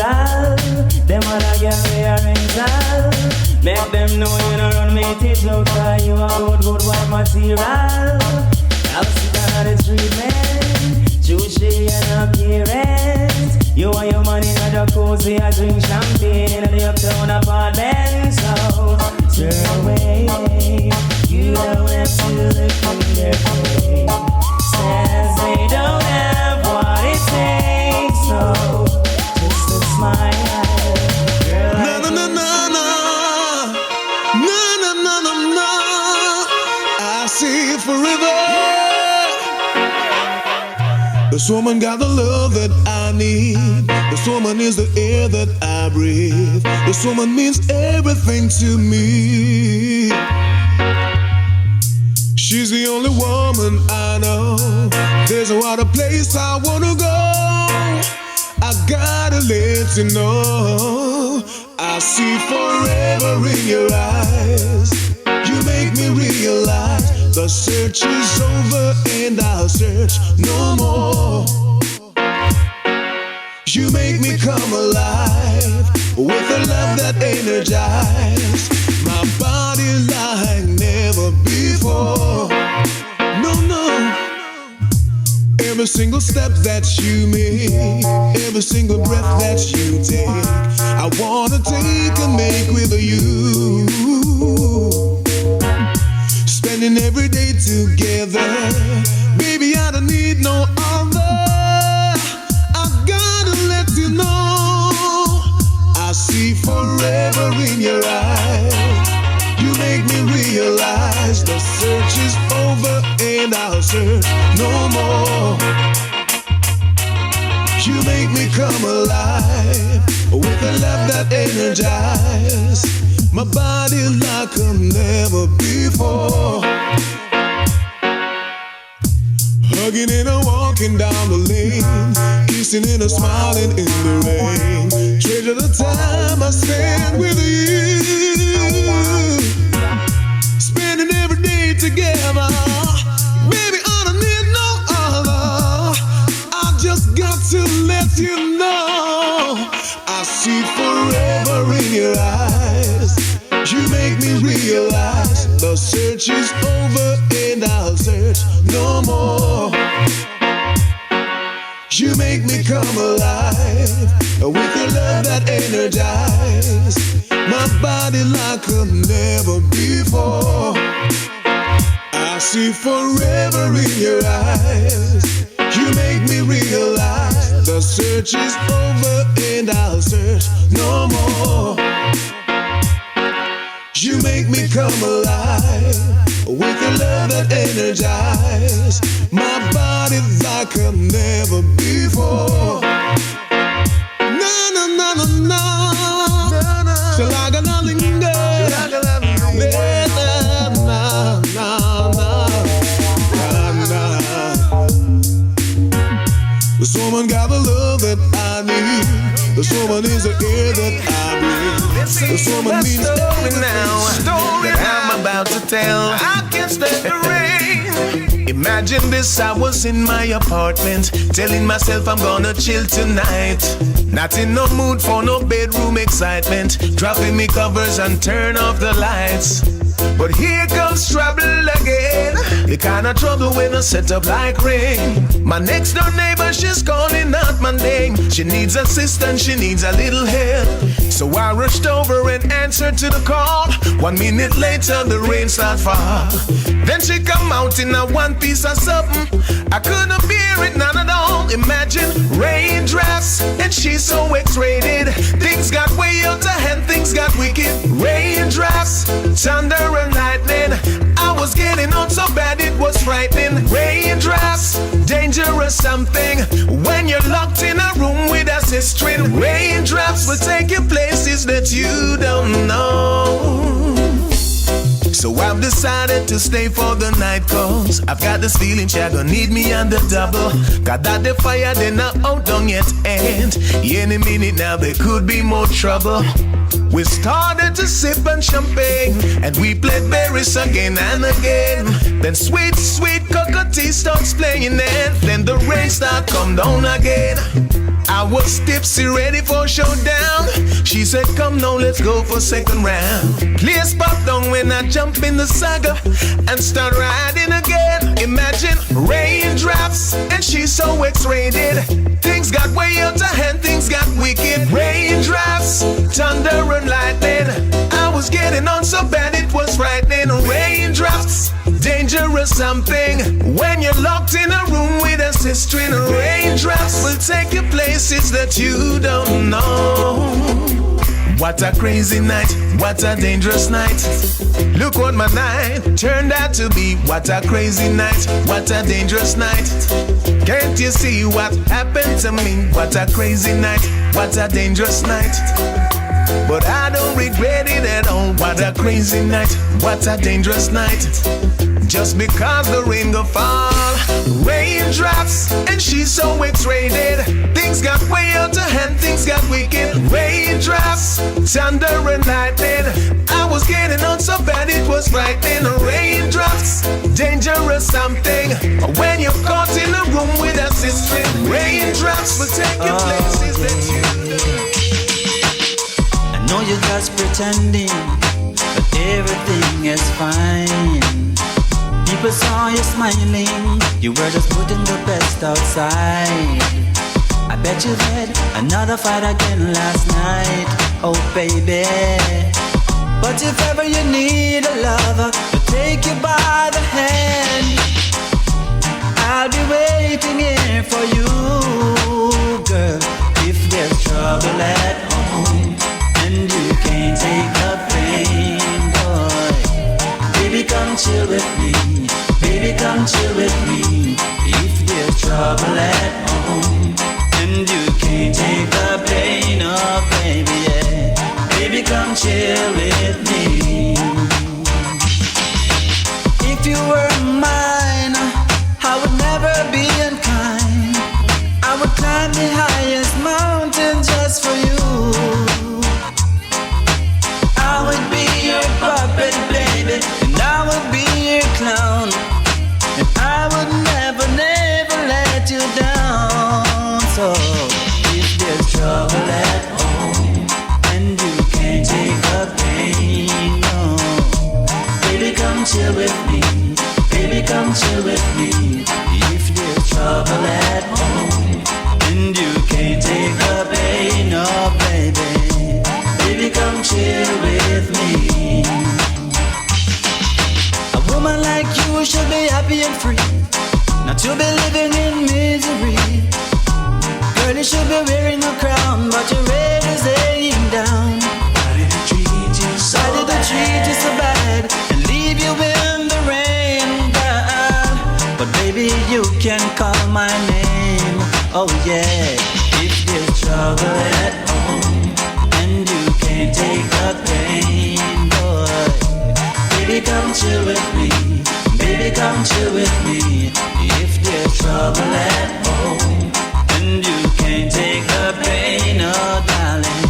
G: natural. Them other girl we are rental. Make them know you don't run me teeth out, cause you a good white material. I'll sit down on the street, man. Juicy and appearance. You and your man in the cozy, I drink champagne in the uptown apartment. So, turn away. You don't have to look in their face. Says they don't have what it takes. So, just a smile. Girl,
B: na na na na na. Na na na na na. I see it forever. This woman got the love that I need. This woman is the air that I breathe. This woman means everything to me. She's the only woman I know. There's no other place I wanna go. I gotta let you know. I see forever in your eyes. You make me realize the search is over and I'll search no more. You make me come alive with a love that energizes my body like never before. No, no. Every single step that you make, every single breath that you take, I wanna take and make with you. Spending every day together, baby, I don't need no other. I gotta let you know, I see forever in your eyes. You make me realize the search is over and I'll search no more. You make me come alive with a love that energizes my body like never before. Hugging and a walking down the lane, kissing and a smiling in the rain. Treasure the time I spend with you. Spending every day together. Baby, I don't need no other. I just got to let you know, I see forever in your eyes. You make me realize the search is over and I'll search no more. You make me come alive with a love that energizes my body like never before. I see forever in your eyes. You make me realize the search is over and I'll search no more. You make me come alive with a love that energizes my body like never before. Na na na na na. Till I got nothing to go. Na na na na. This woman got the love that I need. This woman is the air that I breathe. This woman means everything now.
M: Story that I'm about to tell. I can't stand the rain. Imagine this, I was in my apartment, telling myself I'm gonna chill tonight. Not in no mood for no bedroom excitement. Dropping me covers and turn off the lights. But here comes trouble again. The kind of trouble when I set up like rain. My next door neighbor, she's calling out my name. She needs assistance, she needs a little help. So I rushed over and answered to the call. 1 minute later, the rain started fall. Then she come out in a one piece of something. I couldn't bear it, none at all. Imagine raindrops, and she's so X-rated. Things got way out of hand, things got wicked. Raindrops, thunder and lightning. I was getting on so bad it was frightening. Raindrops, dangerous something when you're locked in a room with a sister. Raindrops will take you places that you don't know. So I've decided to stay for the night, cause I've got this feeling Chaka need me on the double. Got that the fire, they're not out done yet, and any minute now there could be more trouble. We started to sip on champagne, and we played berries again and again. Then sweet, sweet cocoa tea starts playing, and then the rain start come down again. I was tipsy, ready for showdown. She said, come now, let's go for second round. Place pop down when I jump in the saga and start riding again. Imagine raindrops and she's so X-rated. Things got way out of hand, things got wicked. Raindrops, thunder and lightning. I was getting on so bad it was frightening. Raindrops, dangerous something. When you're locked in a room with a sister in raindrops will take you places that you don't know. What a crazy night, what a dangerous night. Look what my night turned out to be. What a crazy night, what a dangerous night. Can't you see what happened to me? What a crazy night, what a dangerous night. But I don't regret it at all. What a crazy night, what a dangerous night. Just because the rain go fall, raindrops, and she's so X-rated. Things got way out of hand, things got wicked. Raindrops, thunder and lightning. I was getting on so bad it was frightening. Raindrops, dangerous something. When you're caught in a room with a sister, raindrops will take you places that you know.
G: I know you're just pretending, but everything is fine. People saw you smiling, you were just putting the best outside. I bet you had another fight again last night, oh baby. But if ever you need a lover to take you by the hand, I'll be waiting here for you, girl. If there's trouble at home and you can't take the pain, boy, baby come chill with me. Baby, come chill with me. If there's trouble at home and you can't take the pain, oh baby, yeah. Baby, come chill with me. If you were mine, I would never be unkind. I would climb the highest mountain just for you. I would be your puppet, baby, and I would be your clown. And I would never, never let you down. So if there's trouble at home and you can't take the pain, no, baby come chill with me. Baby come chill with me. If there's trouble at home and you can't take the pain, no, baby, baby come chill with me. A woman like you should be happy and free, not to be living in misery. Girl, you should be wearing a crown, but your head is hanging down. Why did they treat you so bad? Why did they treat you so bad and leave you in the rain, girl? But baby, you can call my name, oh yeah. If there's trouble at home and you can't take the pain, boy, baby come chill with me. Baby come chill with me. If there's trouble at home and you can't take the pain, oh darling,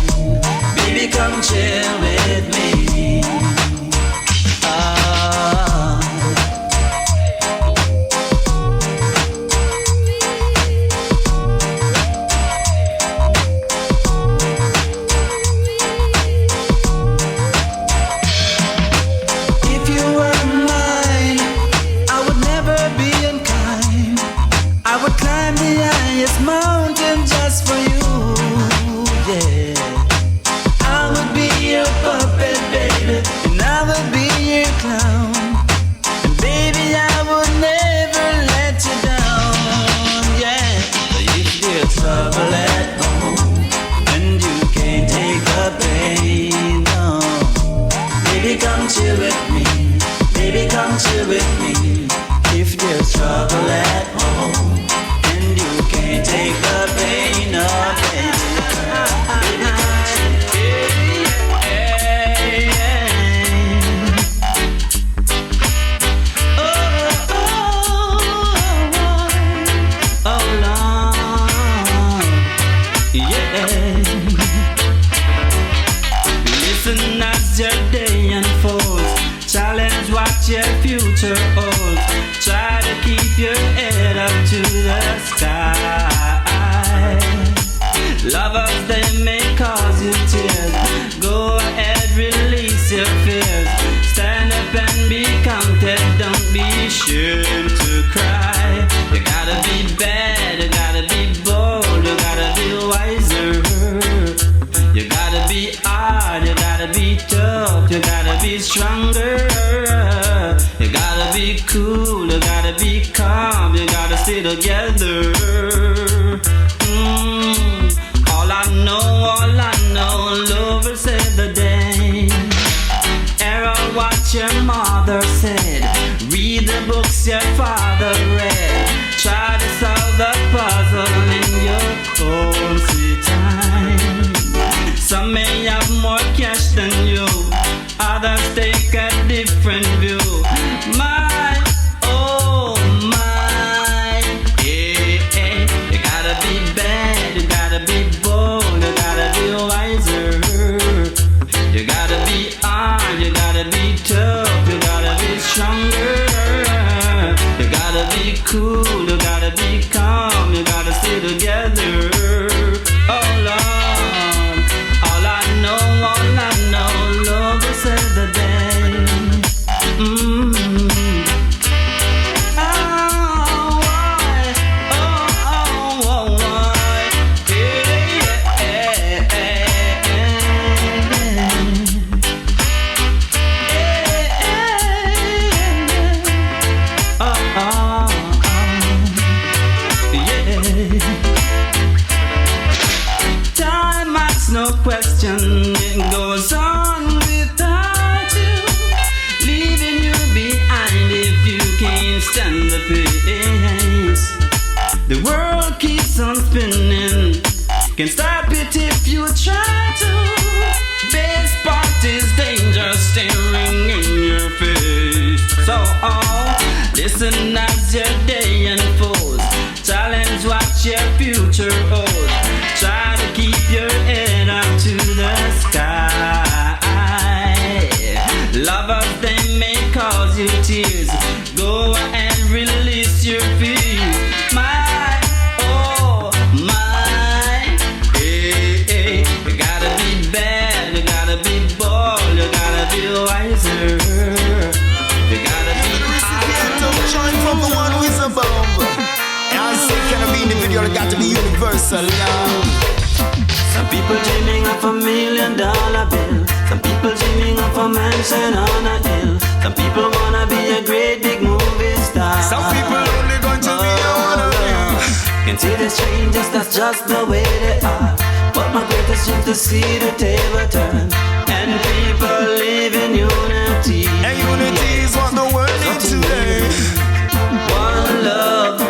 G: baby come chill with me. Chill with me. If there's trouble at home and you can't take the pain, oh baby, oh Lord, yeah. Listen as your day unfolds. Challenge what your future holds. Try to keep your head up to the sky. cause you tears. Go ahead, release your fears. Stand up and be counted, don't be ashamed to cry. You gotta be bad, you gotta be bold, you gotta be wiser. You gotta be hard, you gotta be tough, you gotta be stronger. You gotta be cool, you gotta be calm, you gotta stay together. All I know, love will save the day. Errol, what your mother said. Read the books your father read. Try to solve the puzzle in your own sweet time. Some may have more cash than you, others take a different view. My, oh my, yeah, yeah. You gotta be bad, you gotta be bold, you gotta be wiser. You gotta be on, you gotta be tough, you gotta be stronger. You gotta be cool, you gotta be calm, you gotta stay together. Oh Lord, all I know, love will save the day. Time asks no question, it goes on without you, leaving you behind if you can't stand the pace. The world keeps on spinning, can't stop it if you try to. Base party's danger staring in your face. So listen as your day unfolds. Challenge what your future holds. Try to keep your head up to the sky. Lovers, they may cause you tears. Go and release your fears. My, oh my, hey, hey. You gotta be bad, you gotta be bold, you gotta be wiser. You gotta be
F: Join from the one who is above. And I say, can I be individual? It got to be universal, yeah.
G: Some people dreaming of $1 million bill. Some people dreaming of a mansion on a hill. Some people wanna be a great big movie star.
F: Some people only going to be a wannabe.
G: Can see the strangers, that's just the way they are. But my greatest dream to see the table turn and people live in unity.
F: And unity is what the world needs today.
G: One love,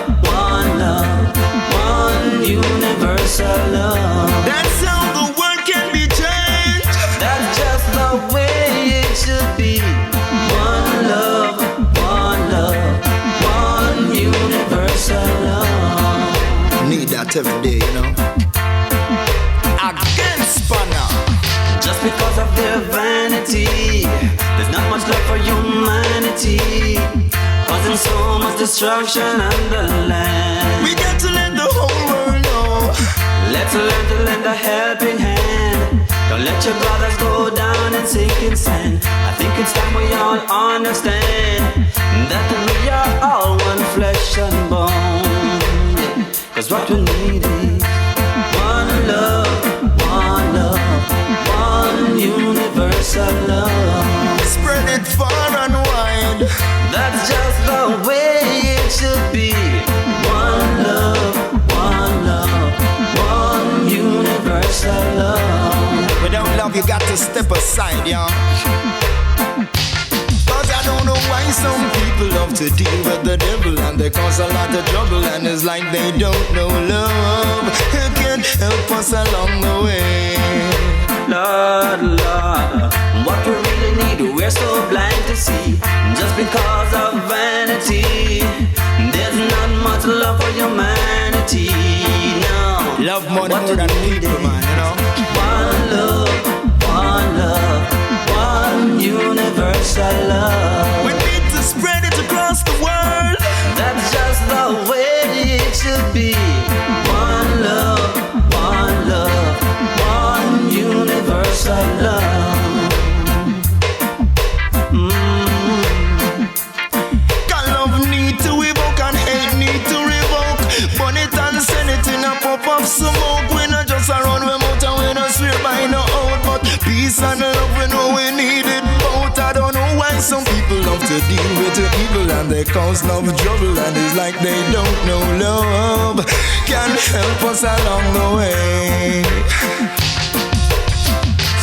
G: one universal love.
F: That's how the world can be changed.
G: That's just the way it should be. One love, one universal love.
F: Need that every day, you know. Against Spanner.
G: Just because of their vanity, there's not much love for humanity, causing so much destruction on the land.
F: We got to let the whole world know.
G: Let's learn to lend a helping hand. Don't let your brothers go down and sink in sand. I think it's time we all understand that we are all one flesh and bone. Cause what we need is one love, one universal love.
F: Spread it far and wide.
G: That's just the way it should be. One love, one universal love.
F: Without love you got to step aside, y'all. Cause I don't know why some people love to deal with the devil, and they cause a lot of trouble, and it's like they don't know love. Who can help us along the way?
G: Lord, what we really need, we're so blind to see. Just because of vanity, there's not much love for humanity. No,
F: love more than people, man, you know.
G: One love, one universal love.
F: We need to spread it across the world.
G: That's just the way it should be. One love, one universal
M: they deal with the evil and they cause no trouble, and it's like they don't know love can help us along the way.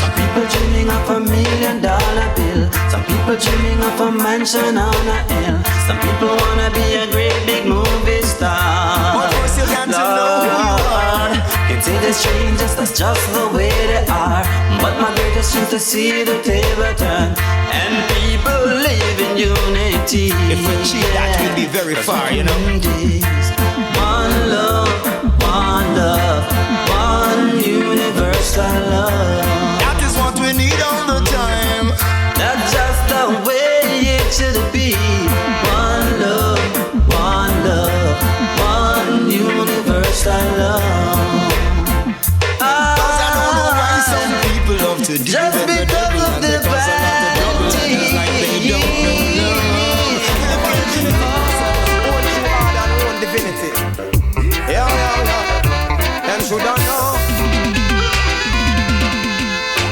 G: Some people dreaming of $1 million bill. Some people dreaming of a mansion on a hill. Some people wanna be a great big movie star.
M: But first you got to know who you are.
G: You see the strangers, that's just the way they are. But my greatest dream to see the table turn and people live in unity.
M: If we achieve that, we'll be very far, you know.
G: One love, one universal love.
M: That is what we need all the time.
G: That's just the way it should be. One love, one universal love.
M: Cause I don't know why some people love to deal
G: just
M: with the devil and
G: the
M: because of the devil, and it's like they don't know love.
F: Own God and own divinity. Yeah. Them shoulda know.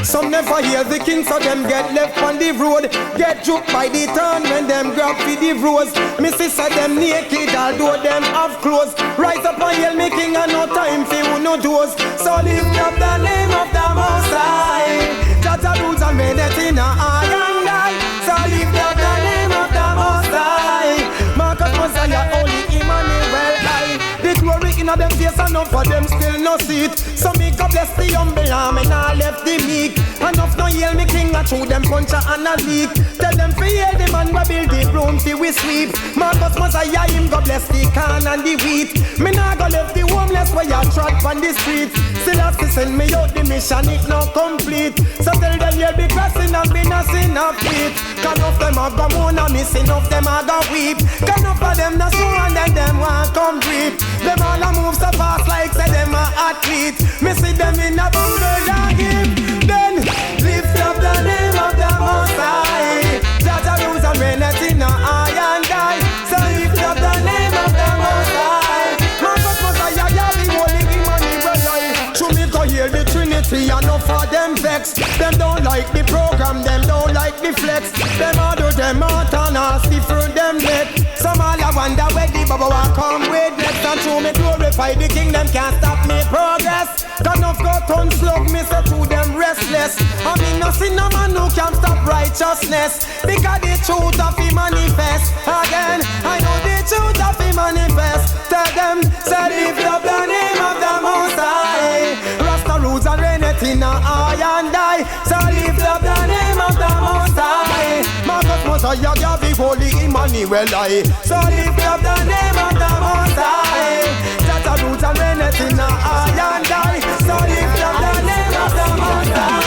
F: Some never hear the king, so them get left on the road. Get juked by the turn when them grab for the rose. Me sister them naked, although them have clothes. Rise up and yell me king and no time for who no doors. So lift up the name of the Most High. Jaja rules and made it in a eye and eye. So lift up the name of the Most High. Marcus Messiah, only Emmanuel I. The glory in a them face enough for them still no seat. So me God bless the humble arm and I left the meek. Enough no yell me king and through them puncher and a leak. Tell them fi hear the man we build the room fi we sweep. Marcus Messiah him God bless the corn and the wheat. Me nah go left the homeless where you trot on the street. Still have to send me out the mission it not complete. So tell them you'll be crossing and be not sin of feet. Can of them a go moan and missing of them a go weep. Can of them not so and then them want come breathe. Them all a move so fast like say them a athlete. Me see them in a bungle and give. Then lift up the name of the Most High. Jaja rules and reigneth in a eye and eye. So lift up the name of the Most High. Marcus Messiah, Yami, holy Emmanuel. To me go hear the Trinity and no for them vex. Them don't like the program, them don't like the flex. Them all do them out and nasty through them neck. Some all a wonder where the bubble will come with next. And to me glorify the king, them can't stop me progress. Can of go turn slug, me say to them restless. I mean no sin no man who can stop righteousness. Because the truth of he manifest. Again, I know the truth of he manifest. Tell them, say lift up the name of the Most High. Rasta rules and reigneth in a eye and eye. So lift up the name of the Most High. Marcus Messiah, Gavi, holy Emmanuel I. So lift up the name of the Most High. Jata rules and reigneth in a eye and eye. So lift up the name of the Most High.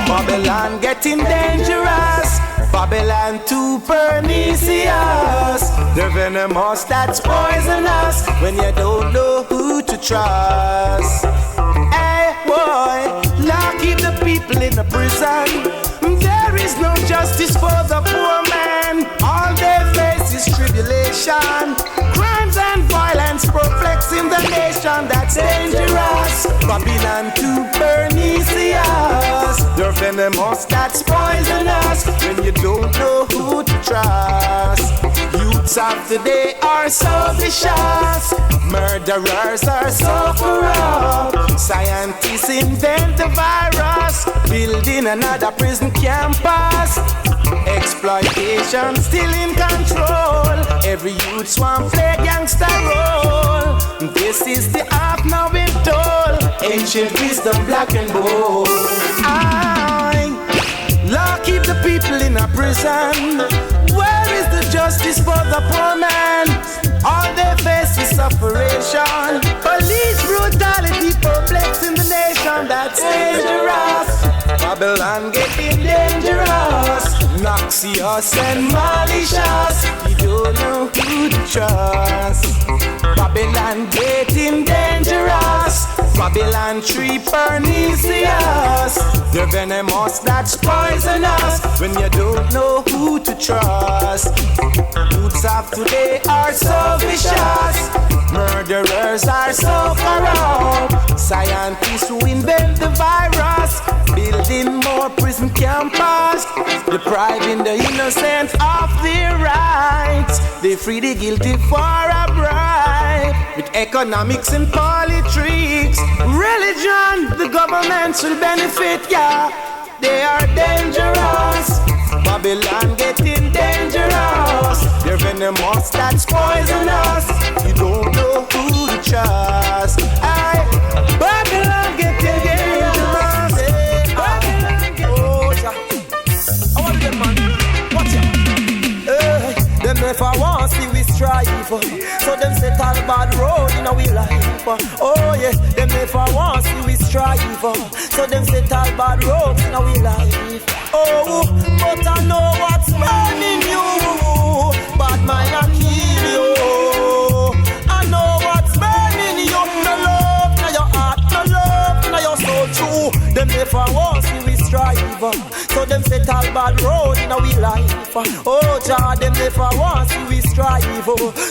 F: Babylon getting dangerous. Babylon too pernicious. The venomous that's poisonous. When you don't know who to trust. Hey boy, now keep the people in the prison. There is no justice for the poor man. All they face is tribulation. Crimes and violence perplexing the nation. That's dangerous. Babylon too pernicious. They're venomous, that's poisonous. When you don't know who to trust. Youths of today are so vicious. Murderers are so corrupt. Scientists invent a virus, building another prison campus. Exploitation still in control. Every youth want play gangster role. This is the art now been told. Ancient wisdom black and bold. Law keep the people in a prison. Where is the justice for the poor man? All they face is separation. Police brutality perplexing the nation. That's dangerous. Babylon getting dangerous. Noxious and malicious. You don't know who to trust. Babylon getting dangerous. Babylon tree pernicious. The venomous that's poisonous. When you don't know who to trust. Youths of today are so vicious. Murderers are so corrupt. Scientists who invent the virus, building more
G: our prison campus, depriving the innocent of their rights. They free the guilty for a bribe. With economics and politics, religion, the governments will benefit, yeah. They are dangerous. Babylon getting dangerous. They're venomous, that's poisonous. You don't know who to trust. Babylon getting dangerous. I want to get man. Watch out. Them never want see we strive. So them set all bad road in our life. Oh yeah, them never want see we strive. So them set all bad roads in our life. Oh, but I know what's burning you. Bad mind I kill you. I know what's burning you. No love in your heart, no love in your soul too. Them never want see we strive. So them set all bad road in our life. Oh Jah, them never want see we strive.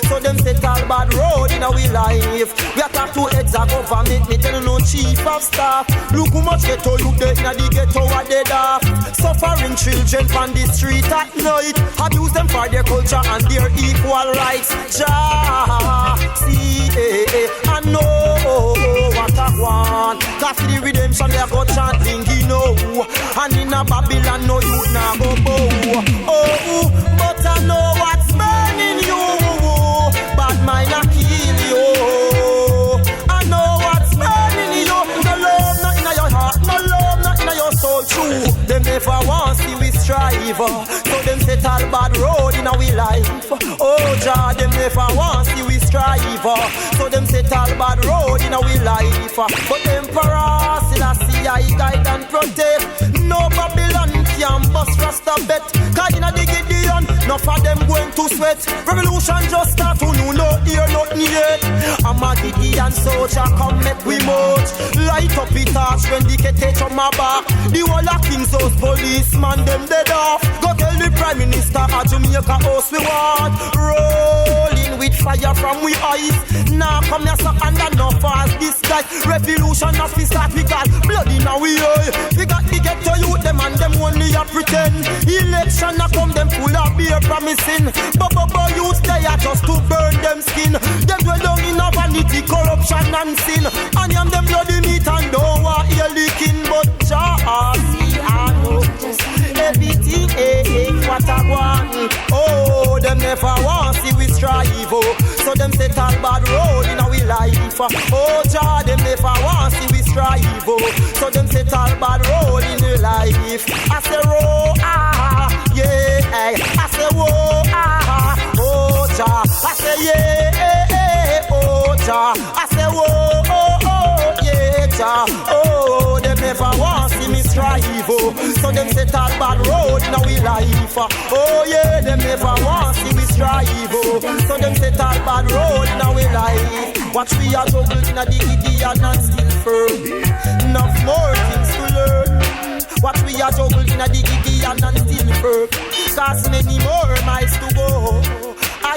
G: So them set all bad road in our life. We attack two heads of government, me tell no chief of staff. Look how much ghetto you dead in the ghetto are dead off. Suffering children on the street at night. Abuse them for their culture and their equal rights. Jah, see, I know what I want. Cause for the redemption they go chanting, you know. And in a Babylon no youth now go bow. Oh, but I know what's burning you. Bad mind I kill you. I know what's burning you. No love not in your heart, no love not in your soul true. Them never want see we strive. So them set all bad road in our life. Oh Jah, them never want see we strive. So them set all bad road in our life. But Emperor Selassie I guide and protect. No Babylon can bust Rasta bet. Cause in a Gideon, enough of them going to sweat. Revolution just start to know no ear, nothing yet. I'm a Gideon soldier, come make we march. Light up the torch when the take on my back. The whole of King's House policeman, them dead off. Go tell the Prime Minister a Jamaica house we want. Rolling with fire from we eyes. Now come here so under no fast this guy. Revolution of we start, we got blood in our eye. We got the ghetto youth, them and them only a pretend. Election a come, them full of beer promising. But youth they are just to burn them skin. Them dwell down in a vanity, corruption and sin. And yam them bloody meat and don't want hear licking. But Jah see I know everything what I want. Oh, them never want see we strive. So them set all bad road in our life. Oh Jah, them never want see we strive. So them set all bad road in our life. I say oh yeah, I say oh Jah, I say yeah, oh Jah, I say oh yeah Jah, oh them never want see me strive. So them set all bad road in our life. Oh yeah, them never want see me strive. So them set all bad road in our life. Watch we are juggled in a the Gideon and still firm. Enough more things to learn. Watch we are juggled in a the Gideon and still firm. Cause many more miles to go. I